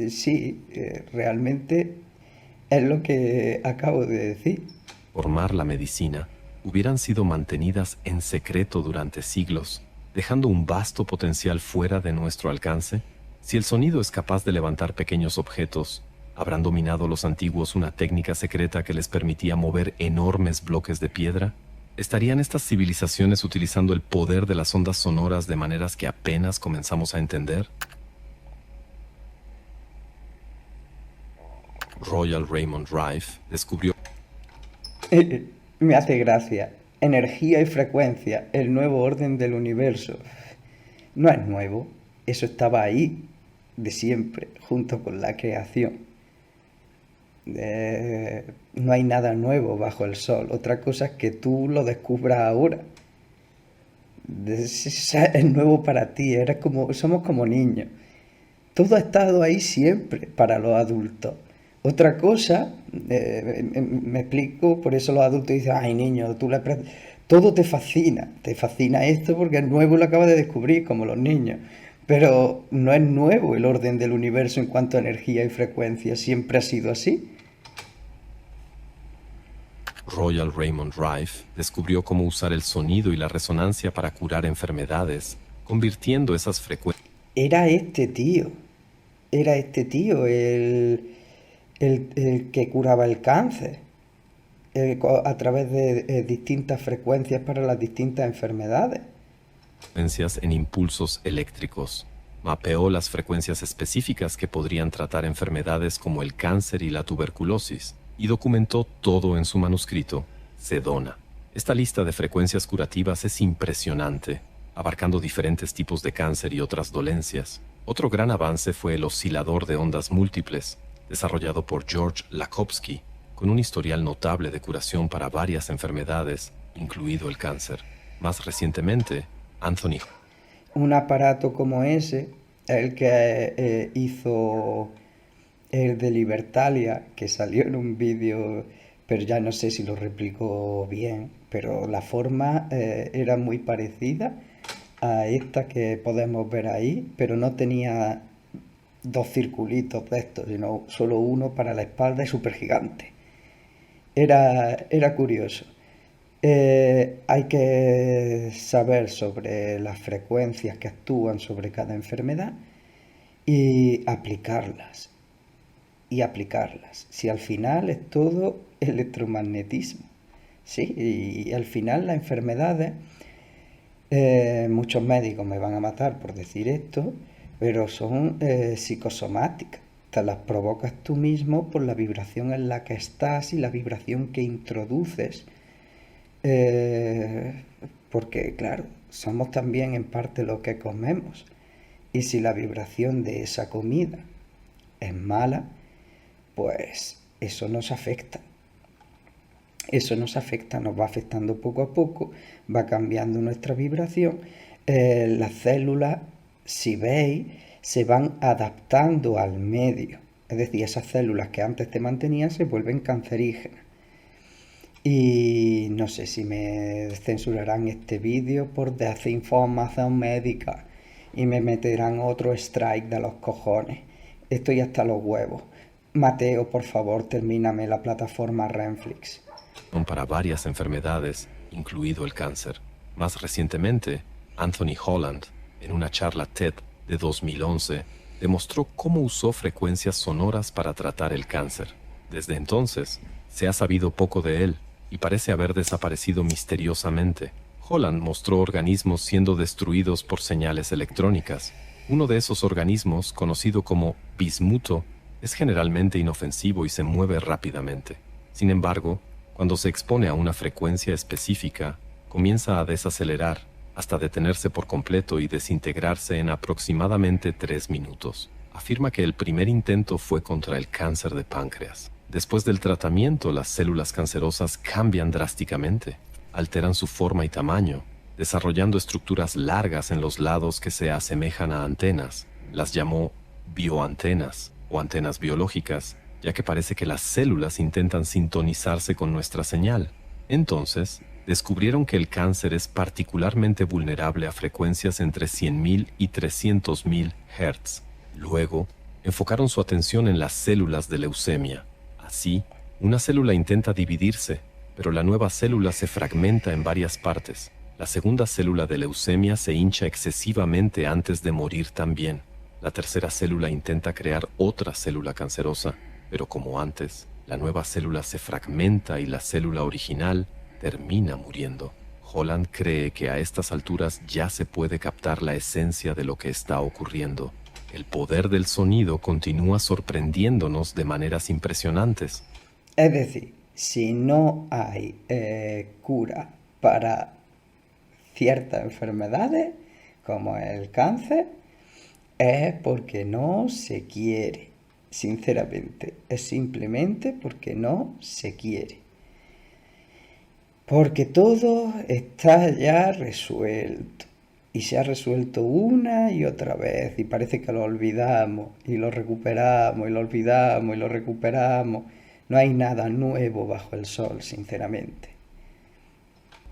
Sí, realmente es lo que acabo de decir. transformar la medicina, hubieran sido mantenidas en secreto durante siglos, dejando un vasto potencial fuera de nuestro alcance? Si el sonido es capaz de levantar pequeños objetos, ¿habrán dominado los antiguos una técnica secreta que les permitía mover enormes bloques de piedra? ¿Estarían estas civilizaciones utilizando el poder de las ondas sonoras de maneras que apenas comenzamos a entender? Royal Raymond Rife descubrió Me hace gracia. Energía y frecuencia, el nuevo orden del universo. No es nuevo, eso estaba ahí de siempre, junto con la creación. No hay nada nuevo bajo el sol. Otra cosa es que tú lo descubras ahora. Es nuevo para ti, somos como niños. Todo ha estado ahí siempre para los adultos. Otra cosa, me explico, por eso los adultos dicen, ay niño, todo te fascina esto porque es nuevo y lo acabas de descubrir, como los niños. Pero no es nuevo el orden del universo en cuanto a energía y frecuencia, siempre ha sido así. Royal Raymond Rife descubrió cómo usar el sonido y la resonancia para curar enfermedades, convirtiendo esas frecuencias. Era este tío el que curaba el cáncer a través de distintas frecuencias para las distintas enfermedades. En impulsos eléctricos. Mapeó las frecuencias específicas que podrían tratar enfermedades como el cáncer y la tuberculosis, y documentó todo en su manuscrito, Sedona. Esta lista de frecuencias curativas es impresionante, abarcando diferentes tipos de cáncer y otras dolencias. Otro gran avance fue el oscilador de ondas múltiples, desarrollado por George Lakhovsky, con un historial notable de curación para varias enfermedades, incluido el cáncer. Más recientemente, Anthony. Un aparato como ese, el que hizo el de Libertalia, que salió en un vídeo, pero ya no sé si lo replicó bien, pero la forma era muy parecida a esta que podemos ver ahí, pero no tenía dos circulitos de estos, sino solo uno para la espalda y súper gigante. Era curioso. Hay que saber sobre las frecuencias que actúan sobre cada enfermedad y aplicarlas. Si al final es todo electromagnetismo. Sí, y al final las enfermedades, muchos médicos me van a matar por decir esto, pero son psicosomáticas. Te las provocas tú mismo por la vibración en la que estás y la vibración que introduces. Porque, claro, somos también en parte lo que comemos. Y si la vibración de esa comida es mala, pues eso nos afecta. Nos va afectando poco a poco, va cambiando nuestra vibración. Las células, si veis, se van adaptando al medio. Es decir, esas células que antes te mantenían se vuelven cancerígenas. Y no sé si me censurarán este vídeo por desinformación médica y me meterán otro strike de los cojones. Estoy hasta los huevos. Mateo, por favor, termíname la plataforma Renflix. Para varias enfermedades, incluido el cáncer. Más recientemente, Anthony Holland, en una charla TED de 2011, demostró cómo usó frecuencias sonoras para tratar el cáncer. Desde entonces, se ha sabido poco de él y parece haber desaparecido misteriosamente. Holland mostró organismos siendo destruidos por señales electrónicas, Uno de esos organismos, conocido como bismuto, es generalmente inofensivo y se mueve rápidamente. Sin embargo, cuando se expone a una frecuencia específica, comienza a desacelerar hasta detenerse por completo y desintegrarse en aproximadamente 3 minutos. Afirma que el primer intento fue contra el cáncer de páncreas. Después del tratamiento, las células cancerosas cambian drásticamente, alteran su forma y tamaño, desarrollando estructuras largas en los lados que se asemejan a antenas. Las llamó bioantenas o antenas biológicas, ya que parece que las células intentan sintonizarse con nuestra señal. Entonces, descubrieron que el cáncer es particularmente vulnerable a frecuencias entre 100.000 y 300.000 Hz. Luego, enfocaron su atención en las células de leucemia. Así, una célula intenta dividirse, pero la nueva célula se fragmenta en varias partes. La segunda célula de leucemia se hincha excesivamente antes de morir también. La tercera célula intenta crear otra célula cancerosa, pero como antes, la nueva célula se fragmenta y la célula original termina muriendo. Holland cree que a estas alturas ya se puede captar la esencia de lo que está ocurriendo. El poder del sonido continúa sorprendiéndonos de maneras impresionantes. Es decir, si no hay cura para ciertas enfermedades, como el cáncer, es porque no se quiere. Sinceramente, es simplemente porque no se quiere. Porque todo está ya resuelto. Y se ha resuelto una y otra vez. Y parece que lo olvidamos. Y lo recuperamos. Y lo olvidamos. Y lo recuperamos. No hay nada nuevo bajo el sol, sinceramente.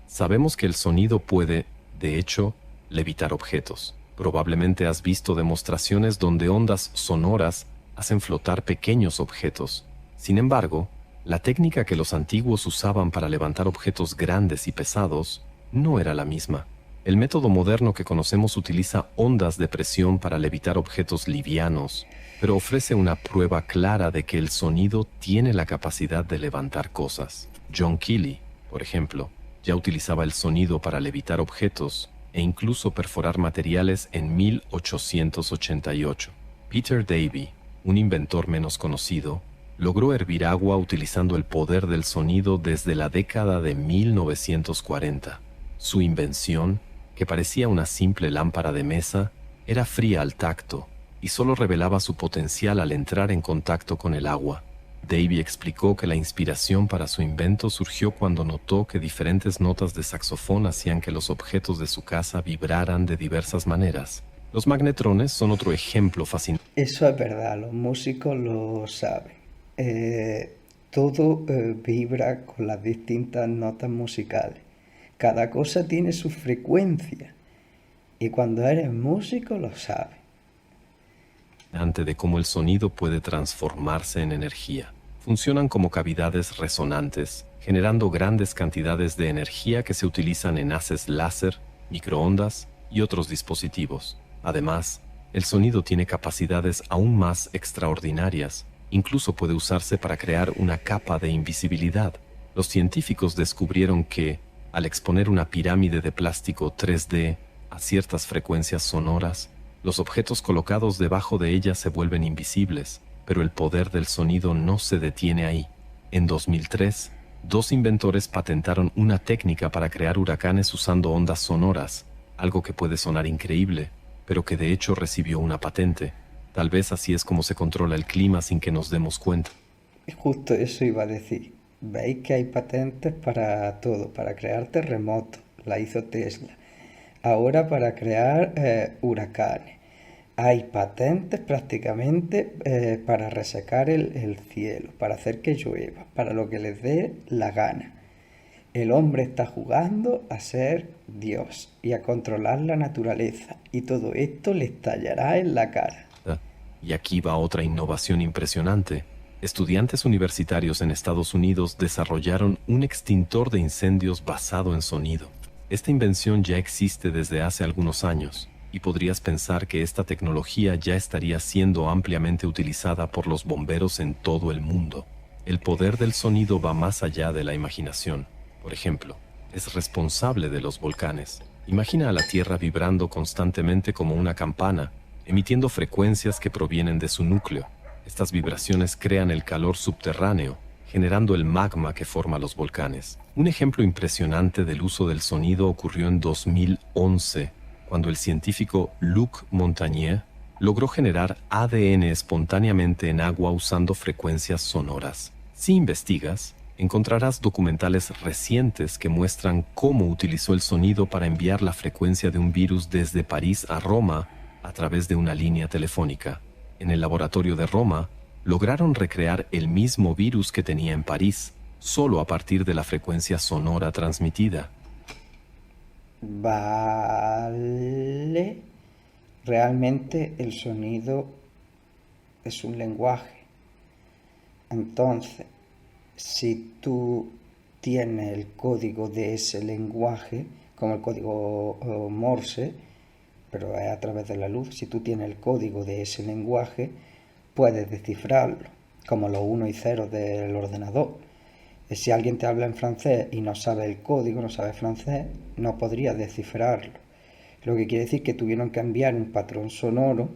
Sabemos que el sonido puede, de hecho, levitar objetos. Probablemente has visto demostraciones donde ondas sonoras hacen flotar pequeños objetos. Sin embargo, la técnica que los antiguos usaban para levantar objetos grandes y pesados no era la misma. El método moderno que conocemos utiliza ondas de presión para levitar objetos livianos, pero ofrece una prueba clara de que el sonido tiene la capacidad de levantar cosas. John Keely, por ejemplo, ya utilizaba el sonido para levitar objetos e incluso perforar materiales en 1888. Peter Davy, un inventor menos conocido, logró hervir agua utilizando el poder del sonido desde la década de 1940. Su invención, que parecía una simple lámpara de mesa, era fría al tacto y solo revelaba su potencial al entrar en contacto con el agua. Davy explicó que la inspiración para su invento surgió cuando notó que diferentes notas de saxofón hacían que los objetos de su casa vibraran de diversas maneras. Los magnetrones son otro ejemplo fascinante. Eso es verdad, los músicos lo saben. Todo vibra con las distintas notas musicales. Cada cosa tiene su frecuencia. Y cuando eres músico lo sabes. De cómo el sonido puede transformarse en energía. Funcionan como cavidades resonantes, generando grandes cantidades de energía que se utilizan en haces láser, microondas y otros dispositivos. Además, el sonido tiene capacidades aún más extraordinarias. Incluso puede usarse para crear una capa de invisibilidad. Los científicos descubrieron que, al exponer una pirámide de plástico 3D a ciertas frecuencias sonoras, los objetos colocados debajo de ella se vuelven invisibles, pero el poder del sonido no se detiene ahí. En 2003, 2 inventores patentaron una técnica para crear huracanes usando ondas sonoras, algo que puede sonar increíble, pero que de hecho recibió una patente. Tal vez así es como se controla el clima sin que nos demos cuenta. Justo eso iba a decir. Veis que hay patentes para todo, para crear terremotos, la hizo Tesla. Ahora para crear huracanes. Hay patentes prácticamente para resecar el cielo, para hacer que llueva, para lo que les dé la gana. El hombre está jugando a ser Dios y a controlar la naturaleza, y todo esto le estallará en la cara. Y aquí va otra innovación impresionante. Estudiantes universitarios en Estados Unidos desarrollaron un extintor de incendios basado en sonido. Esta invención ya existe desde hace algunos años, y podrías pensar que esta tecnología ya estaría siendo ampliamente utilizada por los bomberos en todo el mundo. El poder del sonido va más allá de la imaginación. Por ejemplo, es responsable de los volcanes. Imagina a la Tierra vibrando constantemente como una campana. emitiendo frecuencias que provienen de su núcleo. Estas vibraciones crean el calor subterráneo, generando el magma que forma los volcanes. Un ejemplo impresionante del uso del sonido ocurrió en 2011, cuando el científico Luc Montagnier logró generar ADN espontáneamente en agua usando frecuencias sonoras. Si investigas, encontrarás documentales recientes que muestran cómo utilizó el sonido para enviar la frecuencia de un virus desde París a Roma a través de una línea telefónica. En el laboratorio de Roma, lograron recrear el mismo virus que tenía en París, solo a partir de la frecuencia sonora transmitida. Vale. Realmente el sonido es un lenguaje. Entonces, si tú tienes el código de ese lenguaje, como el código Morse, pero es a través de la luz, si tú tienes el código de ese lenguaje, puedes descifrarlo, como los 1 y 0 del ordenador. Si alguien te habla en francés y no sabe el código, no sabe francés, no podría descifrarlo. Lo que quiere decir que tuvieron que enviar un patrón sonoro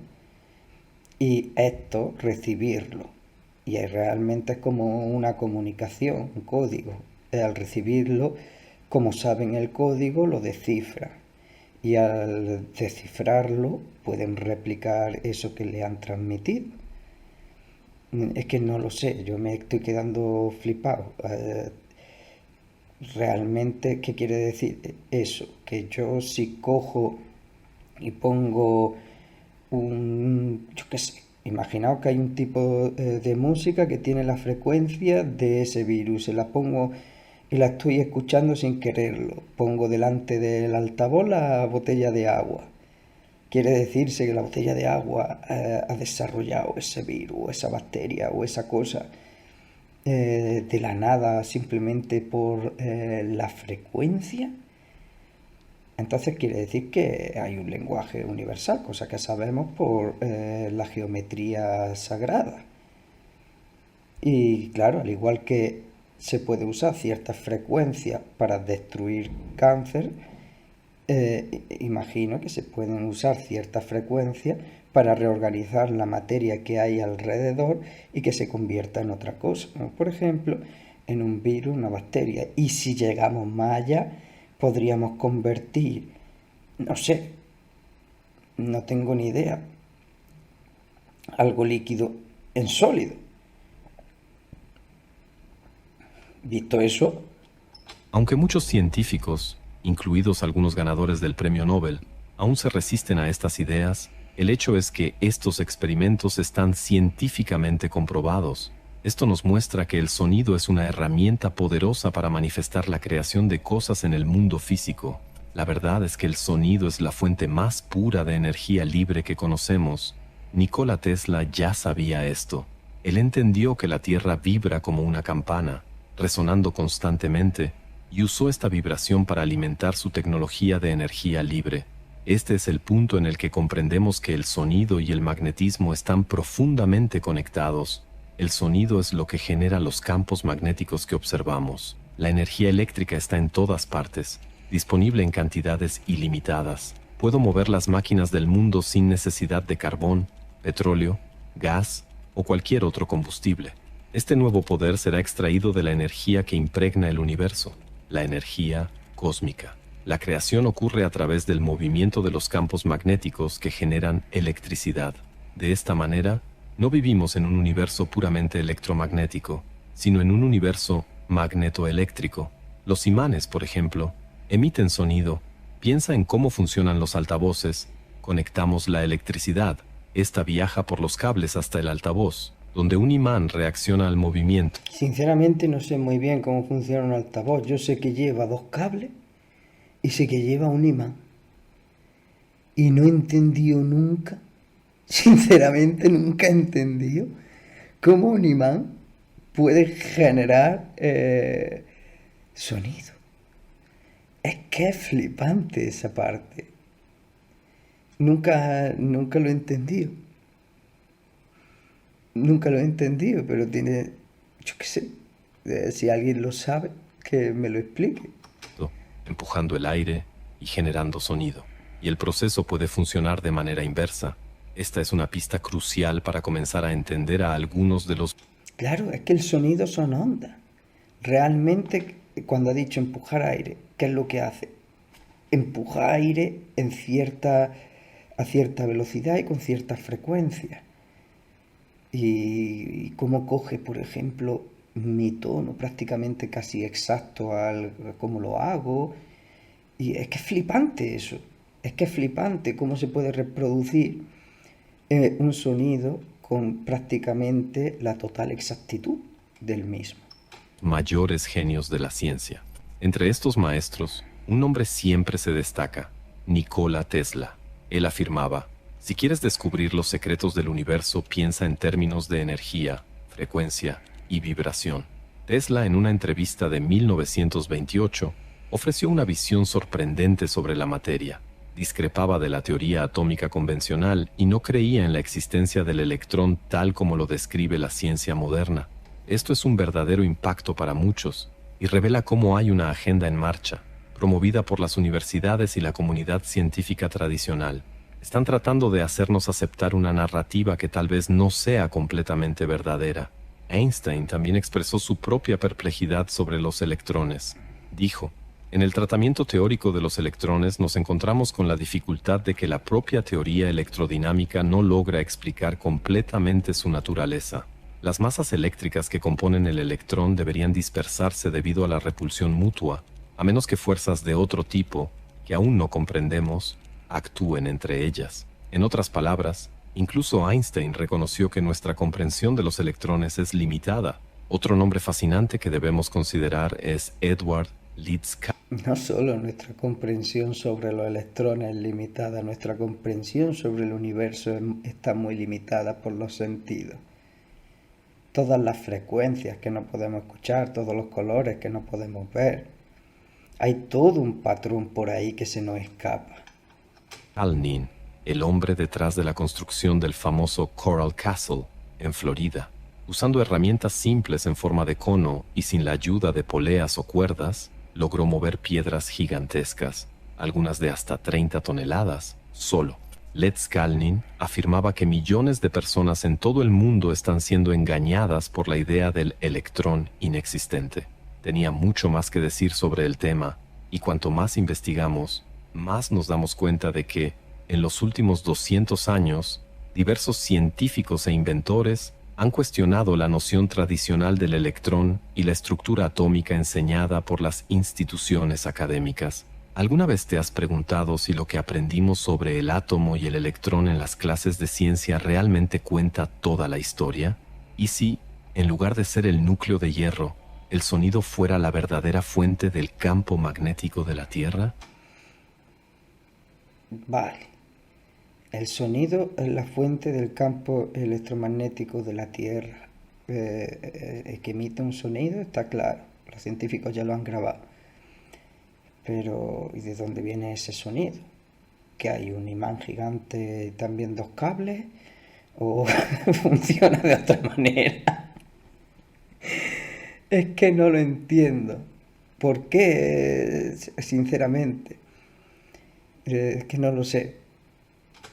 y esto recibirlo. Y realmente es como una comunicación, un código. Al recibirlo, como saben el código, lo descifran. Y al descifrarlo, pueden replicar eso que le han transmitido. Es que no lo sé, yo me estoy quedando flipado. Realmente, ¿qué quiere decir eso? Que yo si cojo y pongo yo qué sé, imaginaos que hay un tipo de música que tiene la frecuencia de ese virus, se la pongo y la estoy escuchando sin quererlo, pongo delante del altavoz la botella de agua. Quiere decirse que la botella de agua ha desarrollado ese virus, esa bacteria o esa cosa de la nada simplemente por la frecuencia. Entonces quiere decir que hay un lenguaje universal, cosa que sabemos por la geometría sagrada. Y claro, al igual que se puede usar ciertas frecuencias para destruir cáncer, imagino que se pueden usar ciertas frecuencias para reorganizar la materia que hay alrededor y que se convierta en otra cosa, ¿no? Por ejemplo, en un virus, una bacteria. Y si llegamos más allá, podríamos convertir, no sé, no tengo ni idea, algo líquido en sólido. Visto eso, Aunque muchos científicos, incluidos algunos ganadores del premio Nobel, aún se resisten a estas ideas, el hecho es que estos experimentos están científicamente comprobados. Esto nos muestra que el sonido es una herramienta poderosa para manifestar la creación de cosas en el mundo físico. La verdad es que el sonido es la fuente más pura de energía libre que conocemos. Nikola Tesla ya sabía esto. Él entendió que la Tierra vibra como una campana, resonando constantemente, y usó esta vibración para alimentar su tecnología de energía libre. Este es el punto en el que comprendemos que el sonido y el magnetismo están profundamente conectados. El sonido es lo que genera los campos magnéticos que observamos. La energía eléctrica está en todas partes, disponible en cantidades ilimitadas. Puedo mover las máquinas del mundo sin necesidad de carbón, petróleo, gas o cualquier otro combustible. Este nuevo poder será extraído de la energía que impregna el universo, la energía cósmica. La creación ocurre a través del movimiento de los campos magnéticos que generan electricidad. De esta manera, no vivimos en un universo puramente electromagnético, sino en un universo magnetoeléctrico. Los imanes, por ejemplo, emiten sonido. Piensa en cómo funcionan los altavoces. Conectamos la electricidad. Esta viaja por los cables hasta el altavoz, donde un imán reacciona al movimiento. sinceramente no sé muy bien cómo funciona un altavoz. Yo sé que lleva 2 cables y sé que lleva un imán. Y no he entendido nunca, sinceramente nunca he entendido cómo un imán puede generar sonido. Es que es flipante esa parte. Nunca lo he entendido. Nunca lo he entendido, pero tiene, yo qué sé, si alguien lo sabe, que me lo explique. Empujando el aire y generando sonido. Y el proceso puede funcionar de manera inversa. Esta es una pista crucial para comenzar a entender a algunos de los... Claro, es que el sonido son ondas. Realmente, cuando ha dicho empujar aire, ¿qué es lo que hace? Empuja aire a cierta velocidad y con cierta frecuencia. Y cómo coge, por ejemplo, mi tono prácticamente casi exacto al cómo lo hago. Y es que es flipante eso. Es que es flipante cómo se puede reproducir un sonido con prácticamente la total exactitud del mismo. mayores genios de la ciencia. Entre estos maestros, un nombre siempre se destaca, Nikola Tesla. Él afirmaba, si quieres descubrir los secretos del universo, piensa en términos de energía, frecuencia y vibración. Tesla, en una entrevista de 1928, ofreció una visión sorprendente sobre la materia. Discrepaba de la teoría atómica convencional y no creía en la existencia del electrón tal como lo describe la ciencia moderna. Esto es un verdadero impacto para muchos y revela cómo hay una agenda en marcha, promovida por las universidades y la comunidad científica tradicional. Están tratando de hacernos aceptar una narrativa que tal vez no sea completamente verdadera. Einstein también expresó su propia perplejidad sobre los electrones. Dijo, en el tratamiento teórico de los electrones nos encontramos con la dificultad de que la propia teoría electrodinámica no logra explicar completamente su naturaleza. Las masas eléctricas que componen el electrón deberían dispersarse debido a la repulsión mutua, a menos que fuerzas de otro tipo, que aún no comprendemos, actúen entre ellas. En otras palabras, incluso Einstein reconoció que nuestra comprensión de los electrones es limitada. Otro nombre fascinante que debemos considerar es Edward Leeds. No solo nuestra comprensión sobre los electrones es limitada, nuestra comprensión sobre el universo está muy limitada por los sentidos. Todas las frecuencias que no podemos escuchar, todos los colores que no podemos ver. Hay todo un patrón por ahí que se nos escapa. Kalnin, el hombre detrás de la construcción del famoso Coral Castle, en Florida, usando herramientas simples en forma de cono y sin la ayuda de poleas o cuerdas, logró mover piedras gigantescas, algunas de hasta 30 toneladas, solo. Leeds Kalnin afirmaba que millones de personas en todo el mundo están siendo engañadas por la idea del electrón inexistente. Tenía mucho más que decir sobre el tema, y cuanto más investigamos, más nos damos cuenta de que, en los últimos 200 años, diversos científicos e inventores han cuestionado la noción tradicional del electrón y la estructura atómica enseñada por las instituciones académicas. ¿Alguna vez te has preguntado si lo que aprendimos sobre el átomo y el electrón en las clases de ciencia realmente cuenta toda la historia? ¿Y si, en lugar de ser el núcleo de hierro, el sonido fuera la verdadera fuente del campo magnético de la Tierra? Vale. El sonido es la fuente del campo electromagnético de la Tierra. Que emite un sonido, está claro. Los científicos ya lo han grabado. Pero, ¿y de dónde viene ese sonido? ¿Que hay un imán gigante y también dos cables? ¿O funciona de otra manera? Es que no lo entiendo. ¿Por qué? Sinceramente. Es que no lo sé.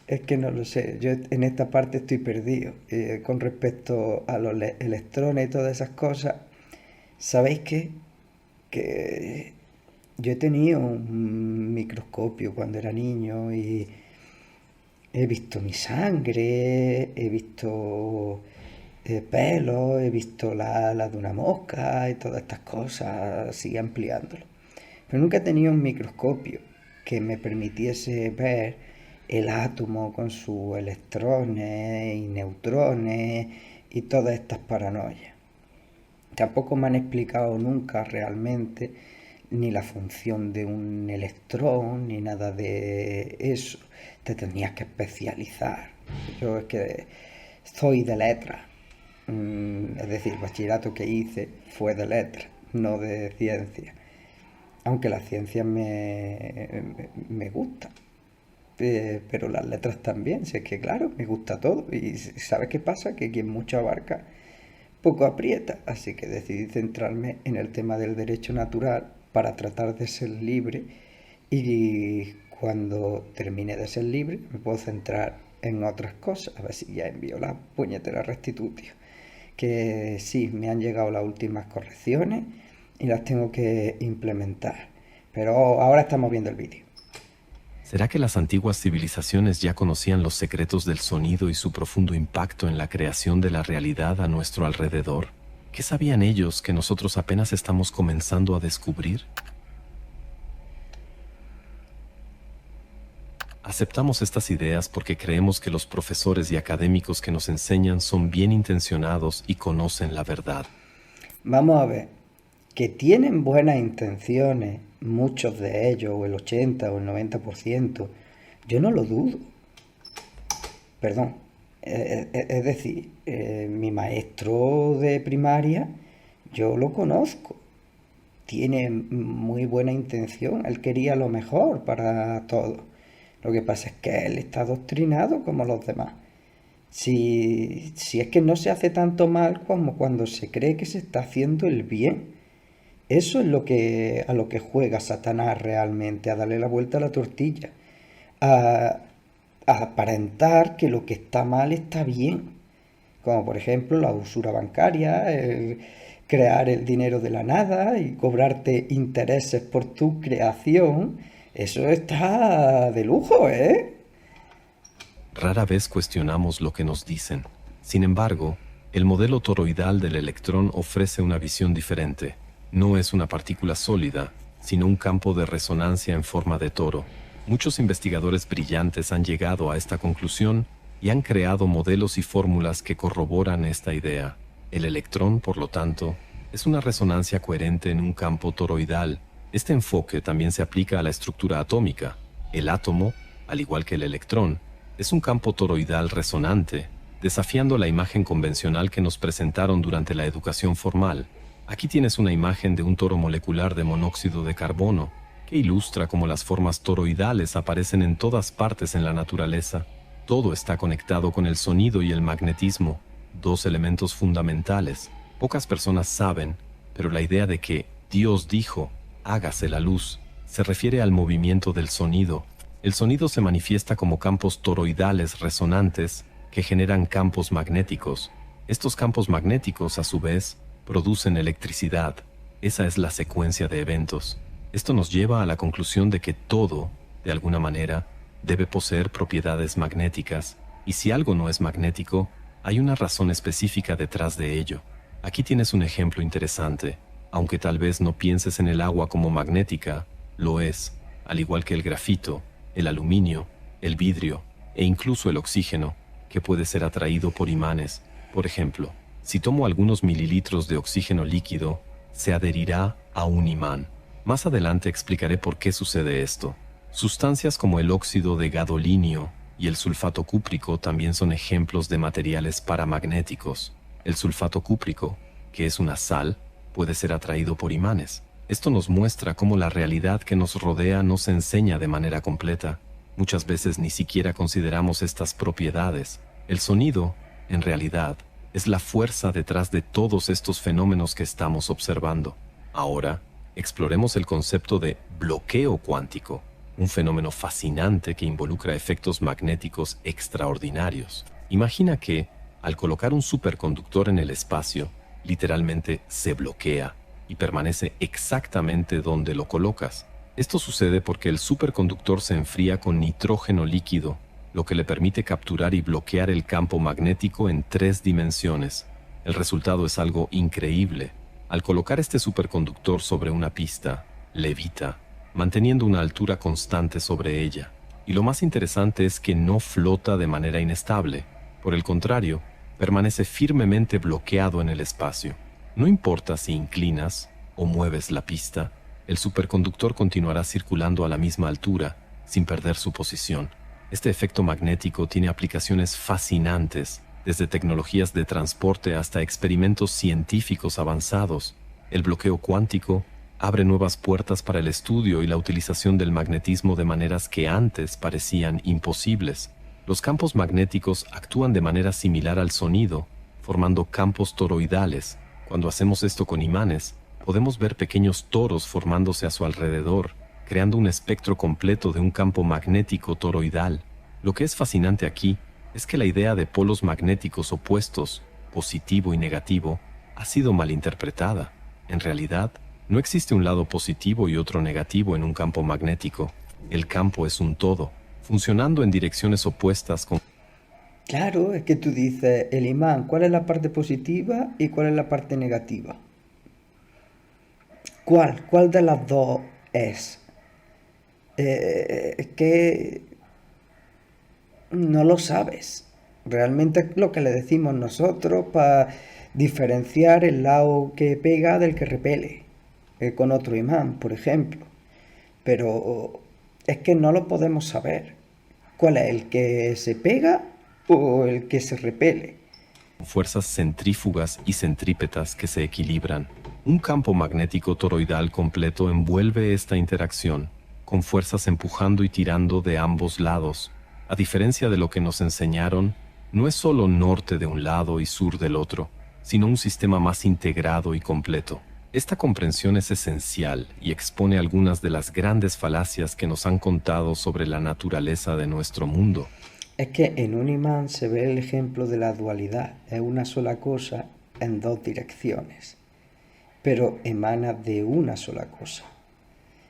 Es que no lo sé. Yo en esta parte estoy perdido. Con respecto a los electrones y todas esas cosas, ¿sabéis qué? Que yo he tenido un microscopio cuando era niño y he visto mi sangre, he visto pelos, he visto la de una mosca y todas estas cosas, sigue ampliándolo. Pero nunca he tenido un microscopio que me permitiese ver el átomo con sus electrones y neutrones y todas estas paranoias. Tampoco me han explicado nunca realmente ni la función de un electrón, ni nada de eso. Te tenías que especializar. Yo es que soy de letras. Es decir, el bachillerato que hice fue de letras, no de ciencia. Aunque la ciencia me gusta. Pero las letras también. Si es que claro, me gusta todo. Y ¿sabes qué pasa? Que quien mucho abarca, poco aprieta. Así que decidí centrarme en el tema del derecho natural para tratar de ser libre, y cuando termine de ser libre me puedo centrar en otras cosas. A ver si ya envío la puñetera restitutio. Que sí, me han llegado las últimas correcciones y las tengo que implementar. Pero ahora estamos viendo el vídeo. ¿Será que las antiguas civilizaciones ya conocían los secretos del sonido y su profundo impacto en la creación de la realidad a nuestro alrededor? ¿Qué sabían ellos que nosotros apenas estamos comenzando a descubrir? Aceptamos estas ideas porque creemos que los profesores y académicos que nos enseñan son bien intencionados y conocen la verdad. Vamos a ver, que tienen buenas intenciones, muchos de ellos, o el 80 o el 90%, yo no lo dudo. Perdón, es decir, mi maestro de primaria, yo lo conozco, tiene muy buena intención, él quería lo mejor para todos. Lo que pasa es que él está adoctrinado como los demás. Si es que no se hace tanto mal como cuando se cree que se está haciendo el bien. Eso es a lo que juega Satanás realmente, a darle la vuelta a la tortilla. A aparentar que lo que está mal está bien. Como por ejemplo la usura bancaria, crear el dinero de la nada y cobrarte intereses por tu creación. Eso está de lujo, ¿eh? Rara vez cuestionamos lo que nos dicen. Sin embargo, el modelo toroidal del electrón ofrece una visión diferente. No es una partícula sólida, sino un campo de resonancia en forma de toro. Muchos investigadores brillantes han llegado a esta conclusión y han creado modelos y fórmulas que corroboran esta idea. El electrón, por lo tanto, es una resonancia coherente en un campo toroidal. Este enfoque también se aplica a la estructura atómica. El átomo, al igual que el electrón, es un campo toroidal resonante, desafiando la imagen convencional que nos presentaron durante la educación formal. Aquí tienes una imagen de un toro molecular de monóxido de carbono, que ilustra cómo las formas toroidales aparecen en todas partes en la naturaleza. Todo está conectado con el sonido y el magnetismo, dos elementos fundamentales. Pocas personas saben, pero la idea de que Dios dijo, hágase la luz, se refiere al movimiento del sonido. El sonido se manifiesta como campos toroidales resonantes que generan campos magnéticos. Estos campos magnéticos, a su vez, producen electricidad. Esa es la secuencia de eventos. Esto nos lleva a la conclusión de que todo, de alguna manera, debe poseer propiedades magnéticas, y si algo no es magnético, hay una razón específica detrás de ello. Aquí tienes un ejemplo interesante. Aunque tal vez no pienses en el agua como magnética, lo es, al igual que el grafito, el aluminio, el vidrio e incluso el oxígeno, que puede ser atraído por imanes. Por ejemplo, si tomo algunos mililitros de oxígeno líquido, se adherirá a un imán. Más adelante explicaré por qué sucede esto. Sustancias como el óxido de gadolinio y el sulfato cúprico también son ejemplos de materiales paramagnéticos. El sulfato cúprico, que es una sal, puede ser atraído por imanes. Esto nos muestra cómo la realidad que nos rodea no se enseña de manera completa. Muchas veces ni siquiera consideramos estas propiedades. El sonido, en realidad, es la fuerza detrás de todos estos fenómenos que estamos observando. Ahora, exploremos el concepto de bloqueo cuántico, un fenómeno fascinante que involucra efectos magnéticos extraordinarios. Imagina que, al colocar un superconductor en el espacio, literalmente se bloquea y permanece exactamente donde lo colocas. Esto sucede porque el superconductor se enfría con nitrógeno líquido, lo que le permite capturar y bloquear el campo magnético en 3 dimensiones. El resultado es algo increíble. Al colocar este superconductor sobre una pista, levita, manteniendo una altura constante sobre ella. Y lo más interesante es que no flota de manera inestable. Por el contrario, permanece firmemente bloqueado en el espacio. No importa si inclinas o mueves la pista, el superconductor continuará circulando a la misma altura, sin perder su posición. Este efecto magnético tiene aplicaciones fascinantes, desde tecnologías de transporte hasta experimentos científicos avanzados. El bloqueo cuántico abre nuevas puertas para el estudio y la utilización del magnetismo de maneras que antes parecían imposibles. Los campos magnéticos actúan de manera similar al sonido, formando campos toroidales. Cuando hacemos esto con imanes, podemos ver pequeños toros formándose a su alrededor, creando un espectro completo de un campo magnético toroidal. Lo que es fascinante aquí es que la idea de polos magnéticos opuestos, positivo y negativo, ha sido malinterpretada. En realidad, no existe un lado positivo y otro negativo en un campo magnético. El campo es un todo, funcionando en direcciones opuestas con... Claro, es que tú dices, el imán, ¿cuál es la parte positiva y cuál es la parte negativa? ¿Cuál? ¿Cuál de las dos es? Es que no lo sabes. Realmente es lo que le decimos nosotros para diferenciar el lado que pega del que repele, con otro imán, por ejemplo. Pero es que no lo podemos saber. ¿Cuál es el que se pega o el que se repele? fuerzas centrífugas y centrípetas que se equilibran. Un campo magnético toroidal completo envuelve esta interacción, con fuerzas empujando y tirando de ambos lados. A diferencia de lo que nos enseñaron, no es solo norte de un lado y sur del otro, sino un sistema más integrado y completo. Esta comprensión es esencial y expone algunas de las grandes falacias que nos han contado sobre la naturaleza de nuestro mundo. Es que en un imán se ve el ejemplo de la dualidad, es una sola cosa en dos direcciones, pero emana de una sola cosa.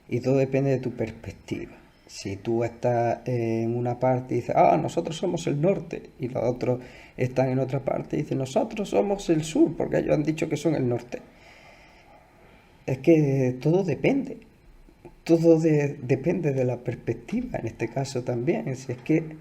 Y todo depende de tu perspectiva. Si tú estás en una parte y dices, nosotros somos el norte, y los otros están en otra parte y dicen, nosotros somos el sur, porque ellos han dicho que son el norte. Es que todo depende. Depende de la perspectiva, en este caso también. Si es que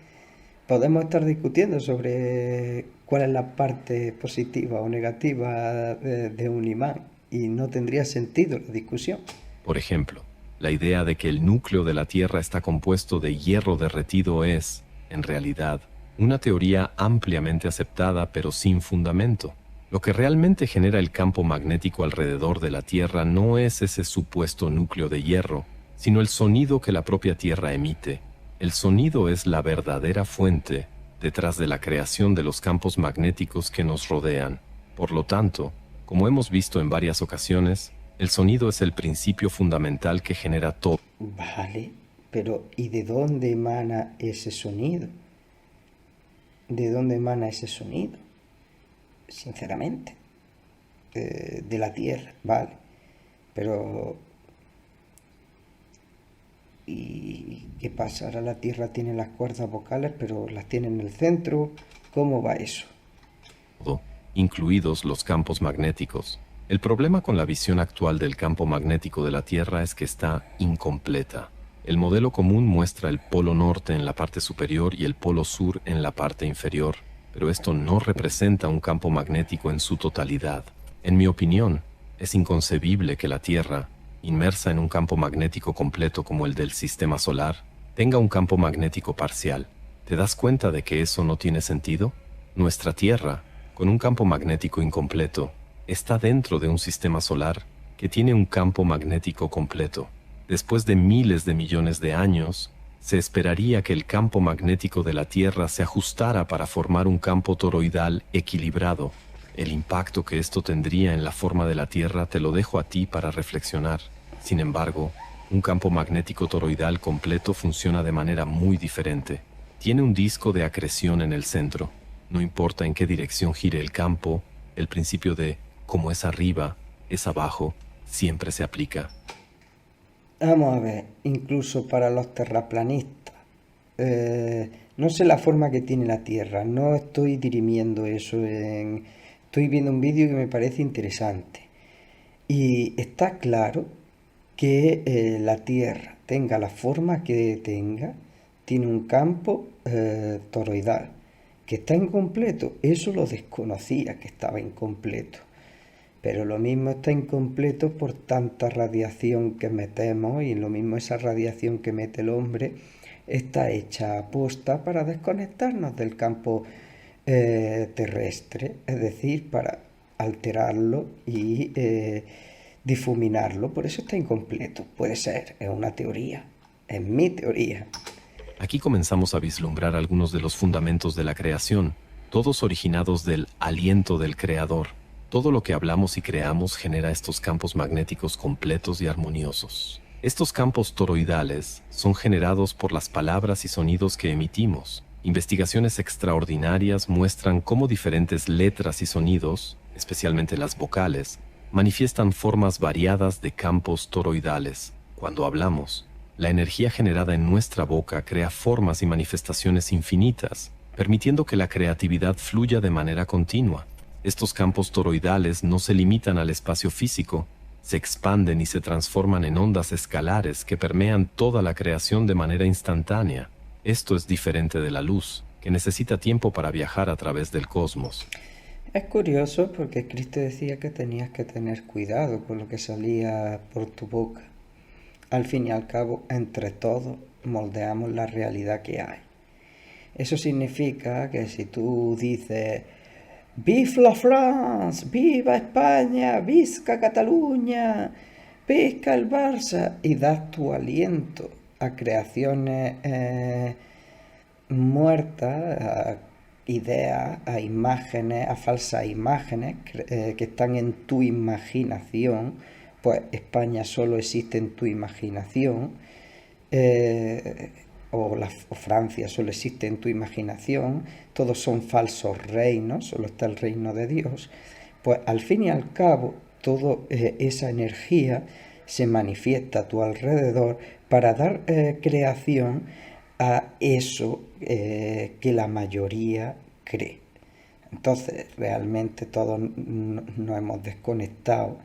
podemos estar discutiendo sobre cuál es la parte positiva o negativa de un imán y no tendría sentido la discusión. Por ejemplo, la idea de que el núcleo de la Tierra está compuesto de hierro derretido es, en realidad, una teoría ampliamente aceptada pero sin fundamento. Lo que realmente genera el campo magnético alrededor de la Tierra no es ese supuesto núcleo de hierro, sino el sonido que la propia Tierra emite. El sonido es la verdadera fuente detrás de la creación de los campos magnéticos que nos rodean. Por lo tanto, como hemos visto en varias ocasiones, el sonido es el principio fundamental que genera todo. Vale, pero ¿y de dónde emana ese sonido? ¿De dónde emana ese sonido? Sinceramente, de la Tierra, vale. Pero ¿y qué pasa? Ahora la Tierra tiene las cuerdas vocales, pero las tiene en el centro. ¿Cómo va eso? Incluidos los campos magnéticos. El problema con la visión actual del campo magnético de la Tierra es que está incompleta. El modelo común muestra el polo norte en la parte superior y el polo sur en la parte inferior, pero esto no representa un campo magnético en su totalidad. En mi opinión, es inconcebible que la Tierra, inmersa en un campo magnético completo como el del sistema solar, tenga un campo magnético parcial. ¿Te das cuenta de que eso no tiene sentido? Nuestra Tierra, con un campo magnético incompleto, está dentro de un sistema solar que tiene un campo magnético completo. Después de miles de millones de años, se esperaría que el campo magnético de la Tierra se ajustara para formar un campo toroidal equilibrado. El impacto que esto tendría en la forma de la Tierra te lo dejo a ti para reflexionar. Sin embargo, un campo magnético toroidal completo funciona de manera muy diferente. Tiene un disco de acreción en el centro. No importa en qué dirección gire el campo, el principio de como es arriba, es abajo, siempre se aplica. Vamos a ver, incluso para los terraplanistas. No sé la forma que tiene la Tierra, no estoy dirimiendo eso. Estoy viendo un vídeo que me parece interesante. Y está claro que la Tierra, tenga la forma que tenga, tiene un campo toroidal, que está incompleto. Eso lo desconocía, que estaba incompleto. Pero lo mismo está incompleto por tanta radiación que metemos, y lo mismo esa radiación que mete el hombre está hecha aposta para desconectarnos del campo terrestre, es decir, para alterarlo y difuminarlo. Por eso está incompleto. Puede ser, es una teoría, es mi teoría. Aquí comenzamos a vislumbrar algunos de los fundamentos de la creación, todos originados del aliento del Creador. Todo lo que hablamos y creamos genera estos campos magnéticos completos y armoniosos. Estos campos toroidales son generados por las palabras y sonidos que emitimos. Investigaciones extraordinarias muestran cómo diferentes letras y sonidos, especialmente las vocales, manifiestan formas variadas de campos toroidales. Cuando hablamos, la energía generada en nuestra boca crea formas y manifestaciones infinitas, permitiendo que la creatividad fluya de manera continua. Estos campos toroidales no se limitan al espacio físico, se expanden y se transforman en ondas escalares que permean toda la creación de manera instantánea. Esto es diferente de la luz, que necesita tiempo para viajar a través del cosmos. Es curioso porque Cristo decía que tenías que tener cuidado con lo que salía por tu boca. Al fin y al cabo, entre todos moldeamos la realidad que hay. Eso significa que si tú dices ¡Vive la France! ¡Viva España! ¡Visca Cataluña! ¡Visca el Barça! Y das tu aliento a creaciones muertas, a ideas, a imágenes, a falsas imágenes que están en tu imaginación, pues España solo existe en tu imaginación, o Francia solo existe en tu imaginación, todos son falsos reinos, solo está el reino de Dios. Pues al fin y al cabo, toda esa energía se manifiesta a tu alrededor para dar creación a eso que la mayoría cree. Entonces, realmente todos nos hemos desconectado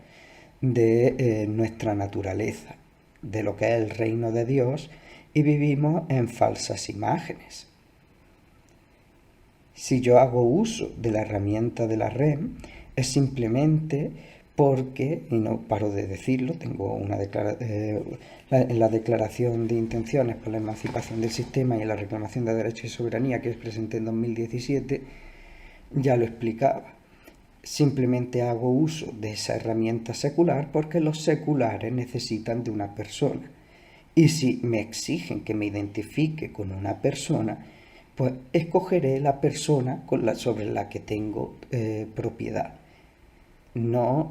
de nuestra naturaleza, de lo que es el reino de Dios, y vivimos en falsas imágenes. Si yo hago uso de la herramienta de la REM, es simplemente porque, y no paro de decirlo, tengo en la declaración de intenciones por la emancipación del sistema y en la reclamación de derechos y soberanía que presenté en 2017, ya lo explicaba. Simplemente hago uso de esa herramienta secular porque los seculares necesitan de una persona. Y si me exigen que me identifique con una persona, pues escogeré la persona sobre la que tengo propiedad, no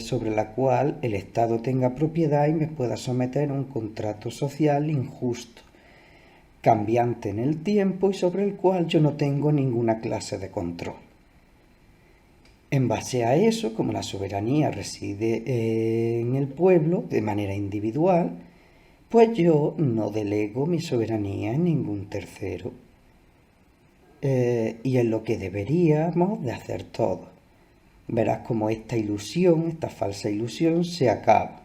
sobre la cual el Estado tenga propiedad y me pueda someter a un contrato social injusto, cambiante en el tiempo y sobre el cual yo no tengo ninguna clase de control. En base a eso, como la soberanía reside en el pueblo de manera individual, pues yo no delego mi soberanía en ningún tercero. Y es lo que deberíamos de hacer todos. Verás cómo esta ilusión, esta falsa ilusión, se acaba.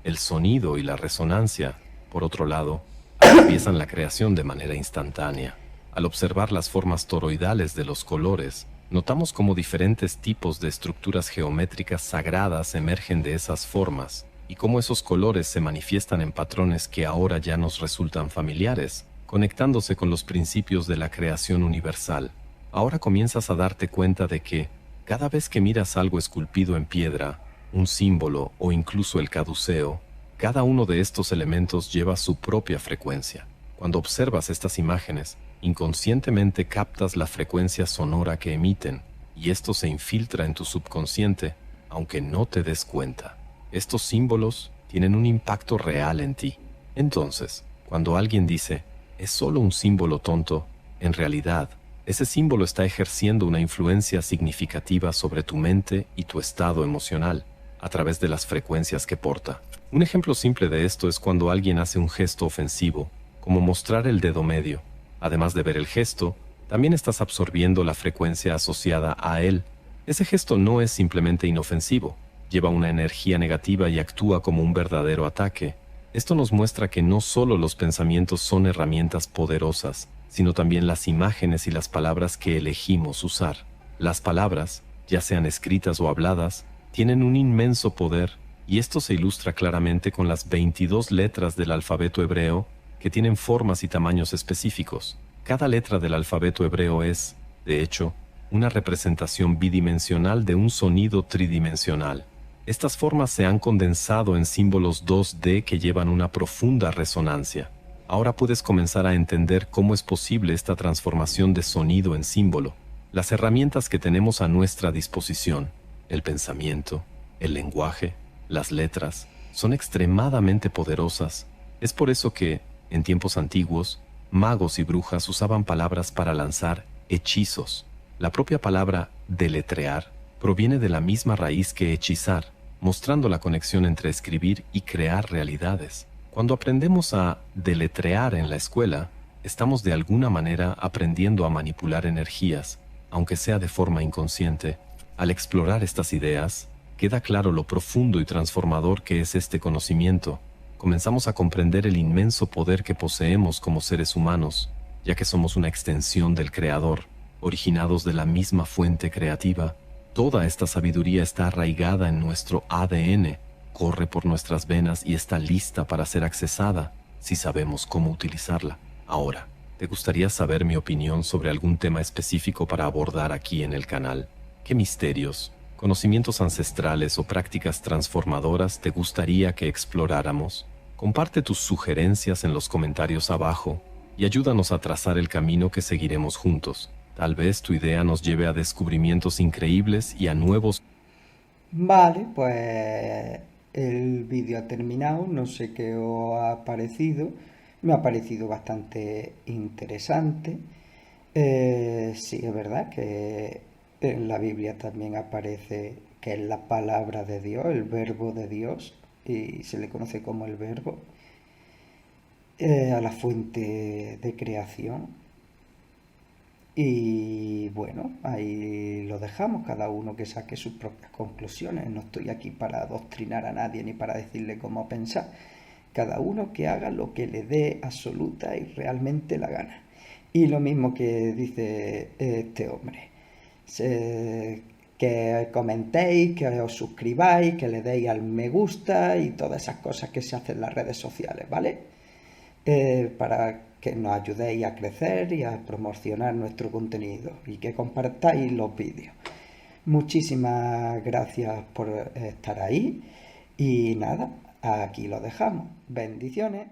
El sonido y la resonancia, por otro lado, atraviesan la creación de manera instantánea. Al observar las formas toroidales de los colores, notamos cómo diferentes tipos de estructuras geométricas sagradas emergen de esas formas, y cómo esos colores se manifiestan en patrones que ahora ya nos resultan familiares, conectándose con los principios de la creación universal. Ahora comienzas a darte cuenta de que, cada vez que miras algo esculpido en piedra, un símbolo o incluso el caduceo, cada uno de estos elementos lleva su propia frecuencia. Cuando observas estas imágenes, inconscientemente captas la frecuencia sonora que emiten, y esto se infiltra en tu subconsciente, aunque no te des cuenta. Estos símbolos tienen un impacto real en ti. Entonces, cuando alguien dice, es solo un símbolo tonto, en realidad, ese símbolo está ejerciendo una influencia significativa sobre tu mente y tu estado emocional, a través de las frecuencias que porta. Un ejemplo simple de esto es cuando alguien hace un gesto ofensivo, como mostrar el dedo medio. Además de ver el gesto, también estás absorbiendo la frecuencia asociada a él. Ese gesto no es simplemente inofensivo, lleva una energía negativa y actúa como un verdadero ataque. Esto nos muestra que no solo los pensamientos son herramientas poderosas, sino también las imágenes y las palabras que elegimos usar. Las palabras, ya sean escritas o habladas, tienen un inmenso poder, y esto se ilustra claramente con las 22 letras del alfabeto hebreo, que tienen formas y tamaños específicos. Cada letra del alfabeto hebreo es, de hecho, una representación bidimensional de un sonido tridimensional. Estas formas se han condensado en símbolos 2D que llevan una profunda resonancia. Ahora puedes comenzar a entender cómo es posible esta transformación de sonido en símbolo. Las herramientas que tenemos a nuestra disposición, el pensamiento, el lenguaje, las letras, son extremadamente poderosas. Es por eso que, en tiempos antiguos, magos y brujas usaban palabras para lanzar hechizos. La propia palabra deletrear proviene de la misma raíz que hechizar, mostrando la conexión entre escribir y crear realidades. Cuando aprendemos a deletrear en la escuela, estamos de alguna manera aprendiendo a manipular energías, aunque sea de forma inconsciente. Al explorar estas ideas, queda claro lo profundo y transformador que es este conocimiento. Comenzamos a comprender el inmenso poder que poseemos como seres humanos, ya que somos una extensión del Creador, originados de la misma fuente creativa. Toda esta sabiduría está arraigada en nuestro ADN, corre por nuestras venas y está lista para ser accesada si sabemos cómo utilizarla. Ahora, ¿te gustaría saber mi opinión sobre algún tema específico para abordar aquí en el canal? ¿Qué misterios, conocimientos ancestrales o prácticas transformadoras te gustaría que exploráramos? Comparte tus sugerencias en los comentarios abajo y ayúdanos a trazar el camino que seguiremos juntos. Tal vez tu idea nos lleve a descubrimientos increíbles y a nuevos... Vale, pues el vídeo ha terminado, no sé qué os ha parecido, me ha parecido bastante interesante. Sí, es verdad que en la Biblia también aparece que es la palabra de Dios, el verbo de Dios, y se le conoce como el verbo, a la fuente de creación. Y bueno, ahí lo dejamos, cada uno que saque sus propias conclusiones. No estoy aquí para adoctrinar a nadie ni para decirle cómo pensar. Cada uno que haga lo que le dé absoluta y realmente la gana. Y lo mismo que dice este hombre. Que comentéis, que os suscribáis, que le deis al me gusta y todas esas cosas que se hacen en las redes sociales, ¿vale? Para que nos ayudéis a crecer y a promocionar nuestro contenido y que compartáis los vídeos. Muchísimas gracias por estar ahí y nada, aquí lo dejamos. Bendiciones.